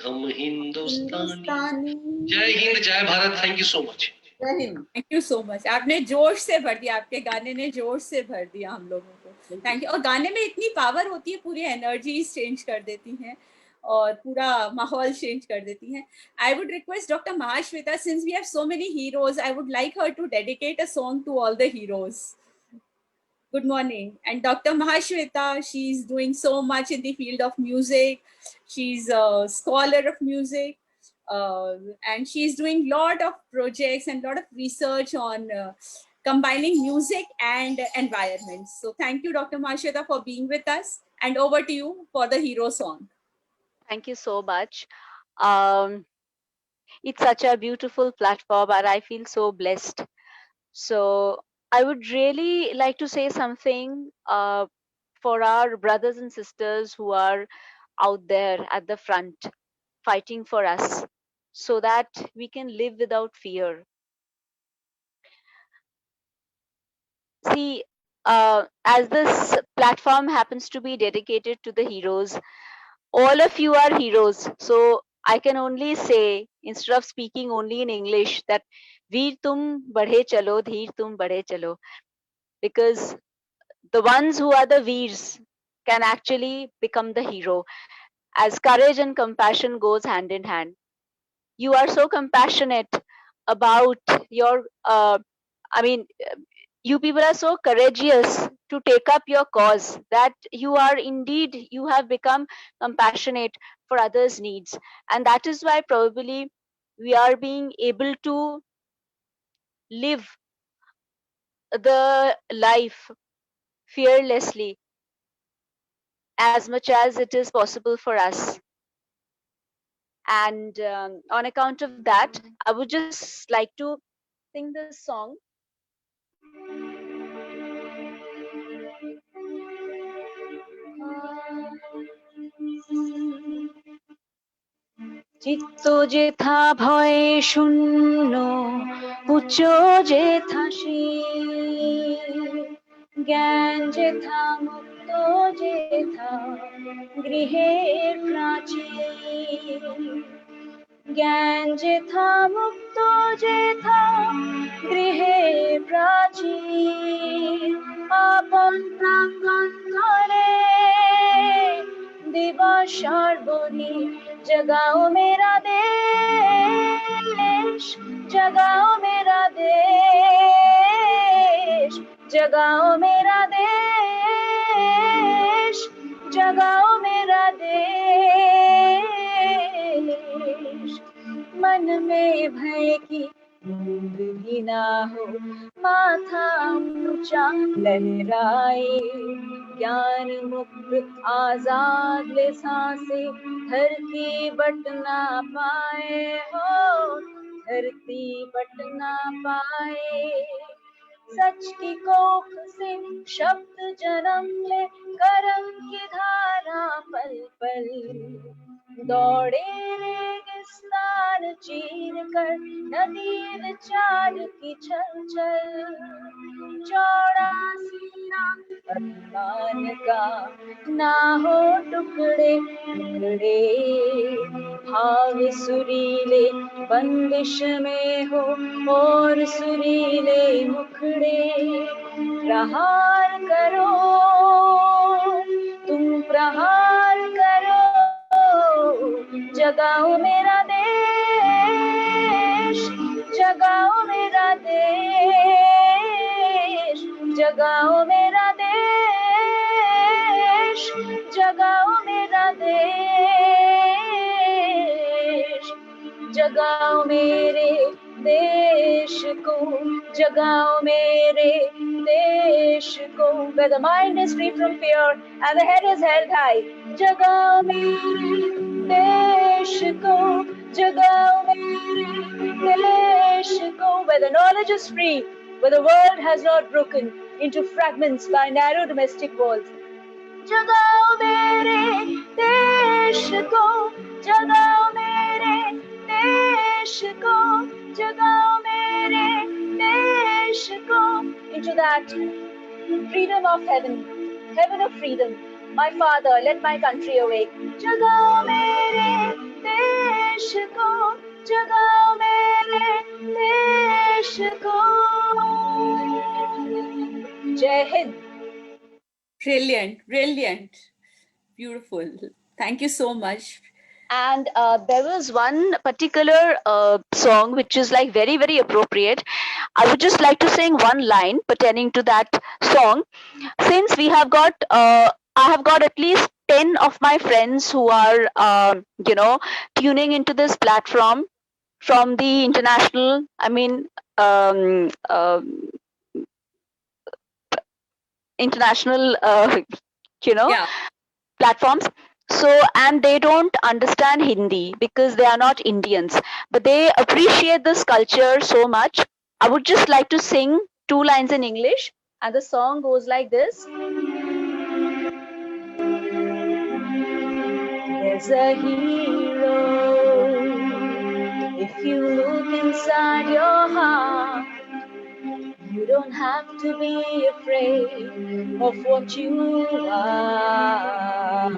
हम हिंदुस्तानी। जय हिंद, जय Bharat. Thank you so much. Thank you so much. आपने जोश से भर दिया, आपके गाने ने जोश से भर दिया हम लोगों को। Thank you. और गाने में इतनी पावर होती है, पूरी एनर्जी चेंज कर देती हैं और पूरा माहौल चेंज कर देती हैं। I would request doctor Mahashweta, since we have so many heroes, I would like her to dedicate a song to all the heroes. Good morning. And Dr. Mahashweta, she's doing so much in the field of music. She's a scholar of music. And she's doing a lot of projects and a lot of research on combining music and environment. So thank you, Dr. Mahashweta, for being with us. And over to you for the hero song. Thank you so much. It's such a beautiful platform and I feel so blessed. So I would really like to say something for our brothers and sisters who are out there at the front fighting for us so that we can live without fear. See, as this platform happens to be dedicated to the heroes, all of you are heroes. So I can only say, instead of speaking only in English, that Veer tum badhe chalo, dheer tum badhe chalo. Because the ones who are the Veers can actually become the hero, as courage and compassion goes hand in hand. You are so compassionate about your, you people are so courageous to take up your cause that you have become compassionate for others' needs. And that is why probably we are being able to live the life fearlessly as much as it is possible for us. And on account of that, I would just like to sing this song. চিত্ত যেথা ভয়ে শূন্য উচ্চ যেথা জ্ঞান যেথা মুক্ত যেথা গৃহের প্রাচীর জ্ঞান যেথা মুক্ত যেথা গৃহে প্রাচীর আপন প্রাঙ্গণ ধরে दिवस सार्वनी जगाओ मेरा देश जगाओ मेरा देश जगाओ मेरा देश जगाओ मेरा देश मन में भय की बूंद भी ना हो माथा ऊंचा लहराए ज्ञान मुक्त आजाद ले सांसे धरती बट ना पाए हो धरती बट ना पाए सच की कोख से शब्द जन्म ले कर्म की धारा पल पल दौड़े रेगिस्तान चीर कर नदी विचार की छल छल चौड़ा सीना अभिमान का ना हो टुकड़े टुकड़े भाव सुरीले बंदिश में हो और सुरीले मुखड़े प्रहार करो तुम प्रहार करो जगाओ मेरा देश जगाओ मेरा देश जगाओ मेरा देश जगाओ मेरा देश जगाओ मेरे देश को जगाओ मेरे देश को where the mind is free from fear and the head is held high जगाओ मेरे देश को जगाओ मेरे देश को where the knowledge is free where the world has not broken into fragments by narrow domestic walls जगाओ मेरे देश को जगाओ मेरे देश को जगाओ मेरे देश को into that freedom of heaven heaven of freedom my father let my country awake जगाओ मेरे देश को जगाओ मेरे देश को जय Hind Brilliant, brilliant, beautiful. Thank you so much. And there was one particular song which is like very, very appropriate. I would just like to sing one line pertaining to that song. Since we have got, I have got at least 10 of my friends who are, tuning into this platform from the international, international, Yeah. platforms. So, and they don't understand Hindi because they are not Indians, but they appreciate this culture so much. I would just like to sing 2 lines in English, and the song goes like this. There's a hero if you look inside your heart. You don't have to be afraid of what you are.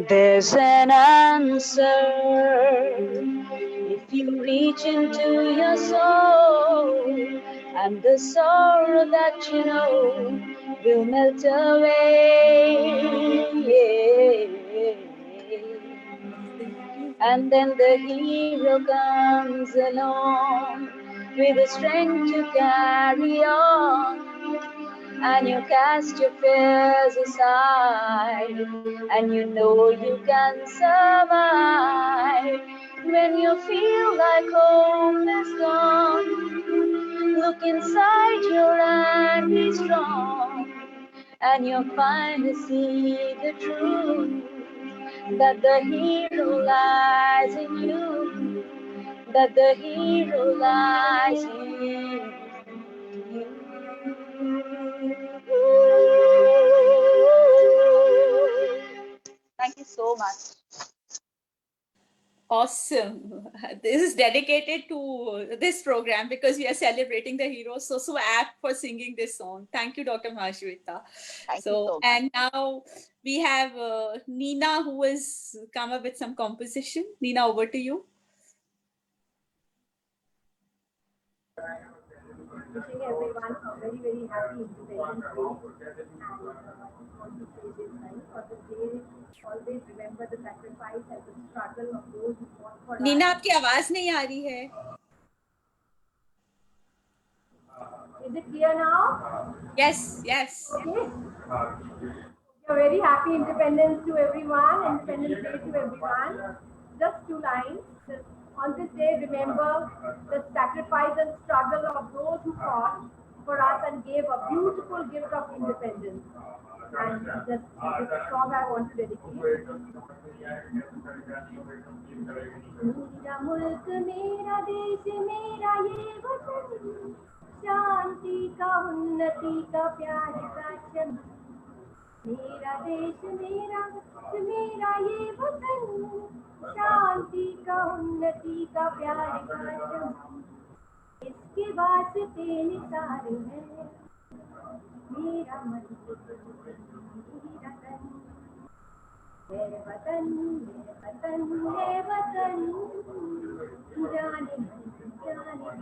There's an answer if you reach into your soul, and the sorrow that you know will melt away. And then the hero comes along with the strength to carry on, and you cast your fears aside, and you know you can survive. When you feel like hope is gone, look inside your and be strong, and you'll finally see the truth, that the hero lies in you, that the hero lies in you. Thank you so much. Awesome. This is dedicated to this program because we are celebrating the heroes. So apt for singing this song. Thank you, Dr. Mahashweta. So, and now we have Nina, who has come up with some composition. Nina, over to you. Wishing everyone a very, very happy Independence Day. And want to say this time for the day, always remember the sacrifice and the struggle of those who fought for Neena, us. आपकी आवाज नहीं आ रही है. Is it clear now? Yes, yes. Okay. A very happy Independence to everyone, Independence Day to everyone. Just 2 lines. On this day, remember the sacrifice and struggle of those who fought for us and gave a beautiful gift of independence. And this song I want to dedicate. मेरा मुल्क मेरा देश मेरा ये वतन, शांति का उन्नति का प्यार का चमन. मेरा देश मेरा मेरा ये वतन, शांति का उन्नति का प्यार का चमन. इसके वास्ते निसार है मेरा मन मेरा तन. है वतन है वतन, जाने मन जाने मन.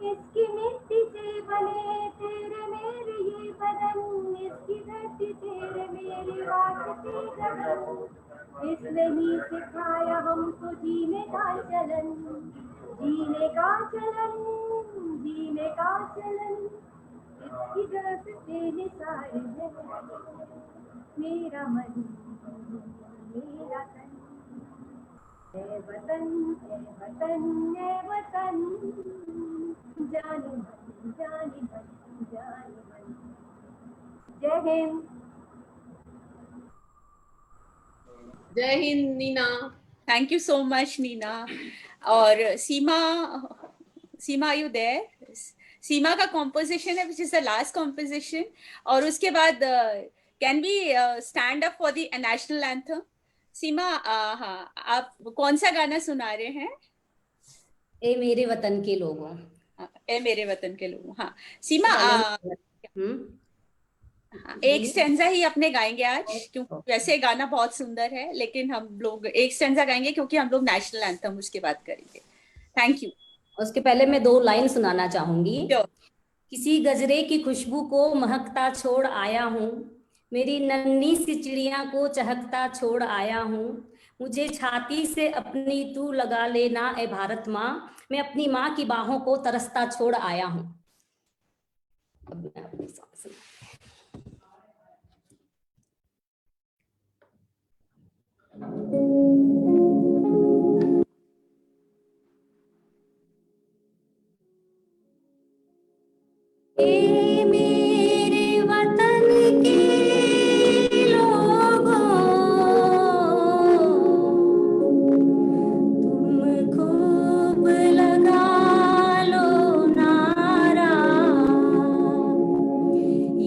इसकी मिट्टी से बने तेरे मेरे ये बदन, इसकी धरती तेरे मेरे वास्ते गगन. इसने ही सिखाया हमको जीने का चलन, जीने का चलन, जीने का चलन. इसकी तरफ से निसार है मेरा मन मेरा तन. है वतन है वतन है वतन, जाने मन जाने मन जाने मन. जय हिंद. जय Hind Neena. Thank you so much, Nina. और सीमा, are you there? सीमा का composition है, which is the last composition. और उसके बाद can we stand up for the national anthem? सीमा, हाँ, आप कौन सा गाना सुना रहे हैं? ए मेरे वतन के लोगों. ए मेरे वतन के लोगों. हाँ, सीमा, एक स्टेंजा ही अपने गाएंगे आज, क्योंकि वैसे गाना बहुत सुंदर है, लेकिन हम लोग एक स्टेंजा गाएंगे क्योंकि हम लोग नेशनल एंथम उसके बाद करेंगे. Thank you. उसके पहले मैं 2 लाइन सुनाना चाहूंगी. किसी गजरे की खुशबू को महकता छोड़ आया हूँ, मेरी नन्ही सी चिड़िया को चहकता छोड़ आया हूँ. मुझे छाती से अपनी तू लगा लेना ए भारत माँ, मैं अपनी माँ की बाहों को तरसता छोड़ आया हूँ. ए मेरे वतन के लोगों, तुम खूब लगा लो नारा.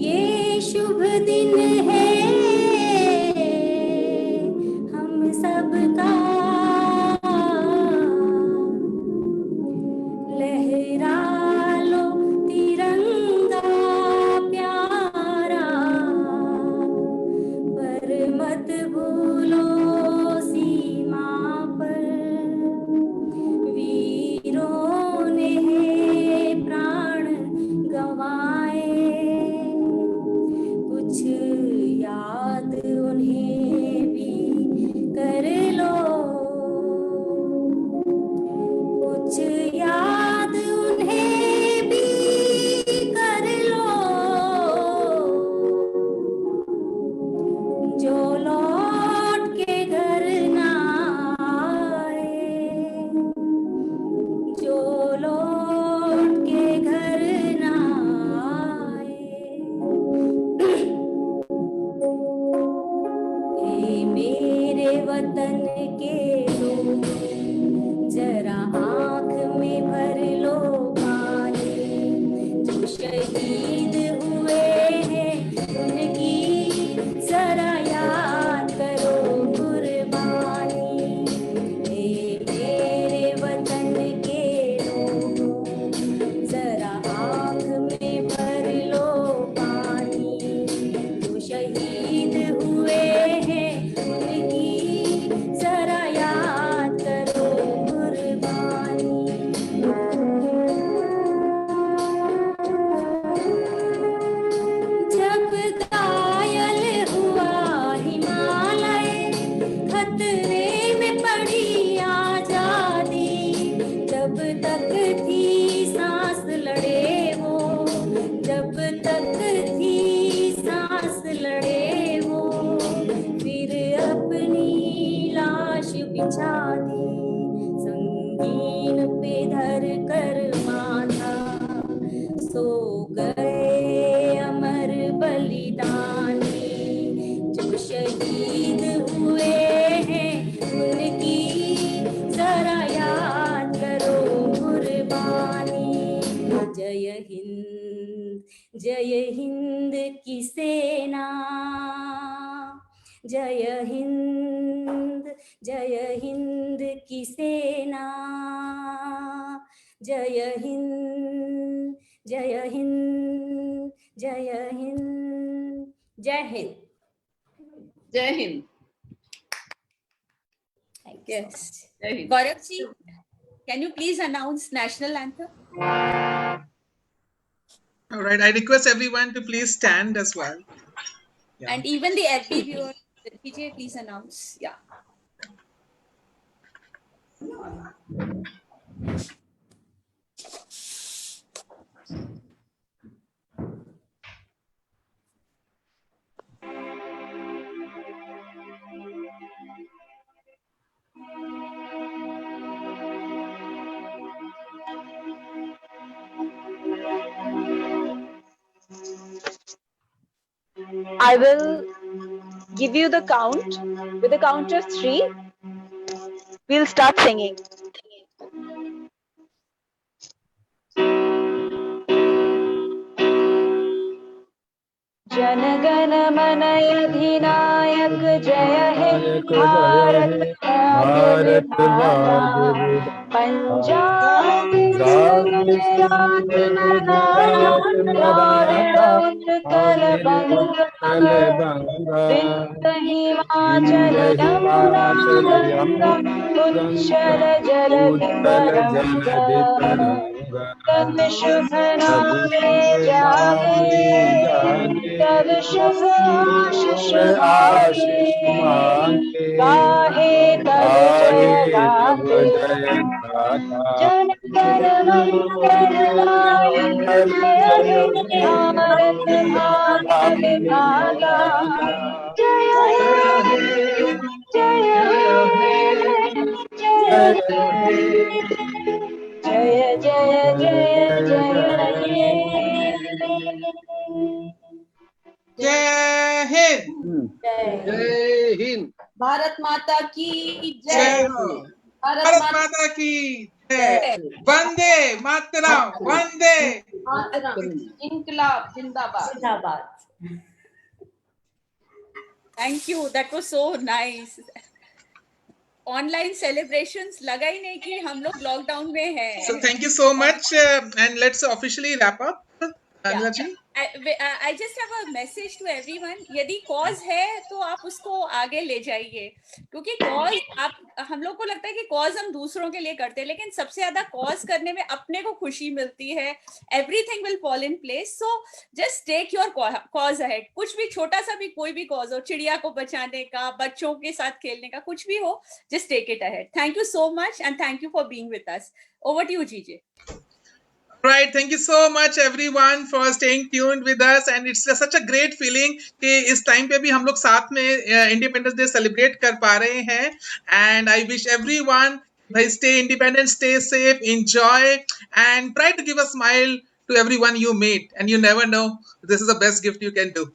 ये शुभ दिन है हम सबका, लहरा लो तिरंगा रंगीन पे धर कर माथा, सो गए अमर बलिदानी, जो शहीद हुए हैं उनकी जरा याद करो कुर्बानी। जय हिंद की सेना, जय हिंद की सेना, जय हिंद जय हिंद जय हिंद जय हिंद। जय हिंद। Yes. जय Hind. Gaurav ji, can you please announce national anthem? All right, I request everyone to please stand as well. Yeah. And even the FB viewers, DJ, please announce. Yeah. I will give you the count. With the count of 3, we'll start singing. Jana Gana मन अधिनायक जय हे भारत भाग्य विधाता, पंजाब गुजरात उत्कल बंग हिमाचल यमुना गंगा उच्चल जल तब शुभ नामे जागे, तब शुभ आशीष मांगे, गाहे तब जय गाथे। जन गण मन गणनायक जय हे भारत भाग्य विधाता, जय हे जय हे जय जय जय जय हिंद। जय हिंद। भारत माता की जय जय। हो। भारत माता की जय। वंदे मातरम, वंदे मातरम। इनकलाब जिंदाबाद। जिंदाबाद। Thank you. That was so nice. Online celebrations लगा ही नहीं कि हम लोग लॉकडाउन में हैं. So thank you so much, and let's officially wrap up. Anila ji. I just have a message to everyone. यदि कॉज है तो आप उसको आगे ले जाइए, क्योंकि कॉज हम लोग को लगता है कि कॉज हम दूसरों के लिए करते हैं, लेकिन सबसे ज्यादा कॉज करने में अपने को खुशी मिलती है. Everything will fall in place. So just take your cause ahead. कुछ भी छोटा सा भी कोई भी कॉज हो, चिड़िया को बचाने का, बच्चों के साथ खेलने का, कुछ भी हो, just take it ahead. Thank you so much and thank you for being with us. Over to you GJ. Right, thank you so much everyone for staying tuned with us, and it's such a great feeling कि इस time पे भी हम लोग साथ में Independence Day celebrate कर पा रहे हैं. And I wish everyone भाई stay independent, stay safe, enjoy, and try to give a smile to everyone you meet. And you never know, this is the best gift you can do.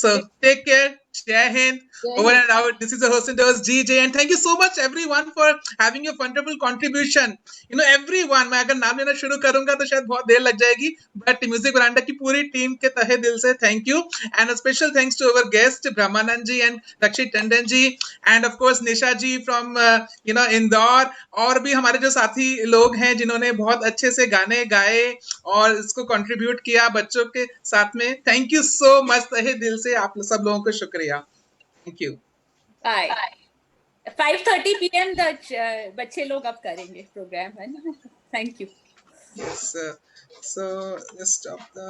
So take care. Jai Hind. Over and out. This is the host and host GJ, and thank you so much everyone for having your wonderful contribution. You know everyone, मैं अगर नाम लेना शुरू करूंगा तो शायद बहुत देर लग जाएगी, but म्यूजिक बरांडा की पूरी टीम के तहे दिल से thank you, and a special thanks to our guest Brahmanand ji and Rakshit Tandon ji, and of course Nisha ji from Indore, और भी हमारे जो साथी लोग हैं जिन्होंने बहुत अच्छे से गाने गाए और इसको कंट्रीब्यूट किया बच्चों के साथ में. थैंक यू सो मच तहे दिल से आप सब लोगों को शुक्रिया. Thank you. Bye. 5:30 PM बच्चे लोग अब करेंगे प्रोग्राम, है ना. Thank you. Yes. So let's stop the.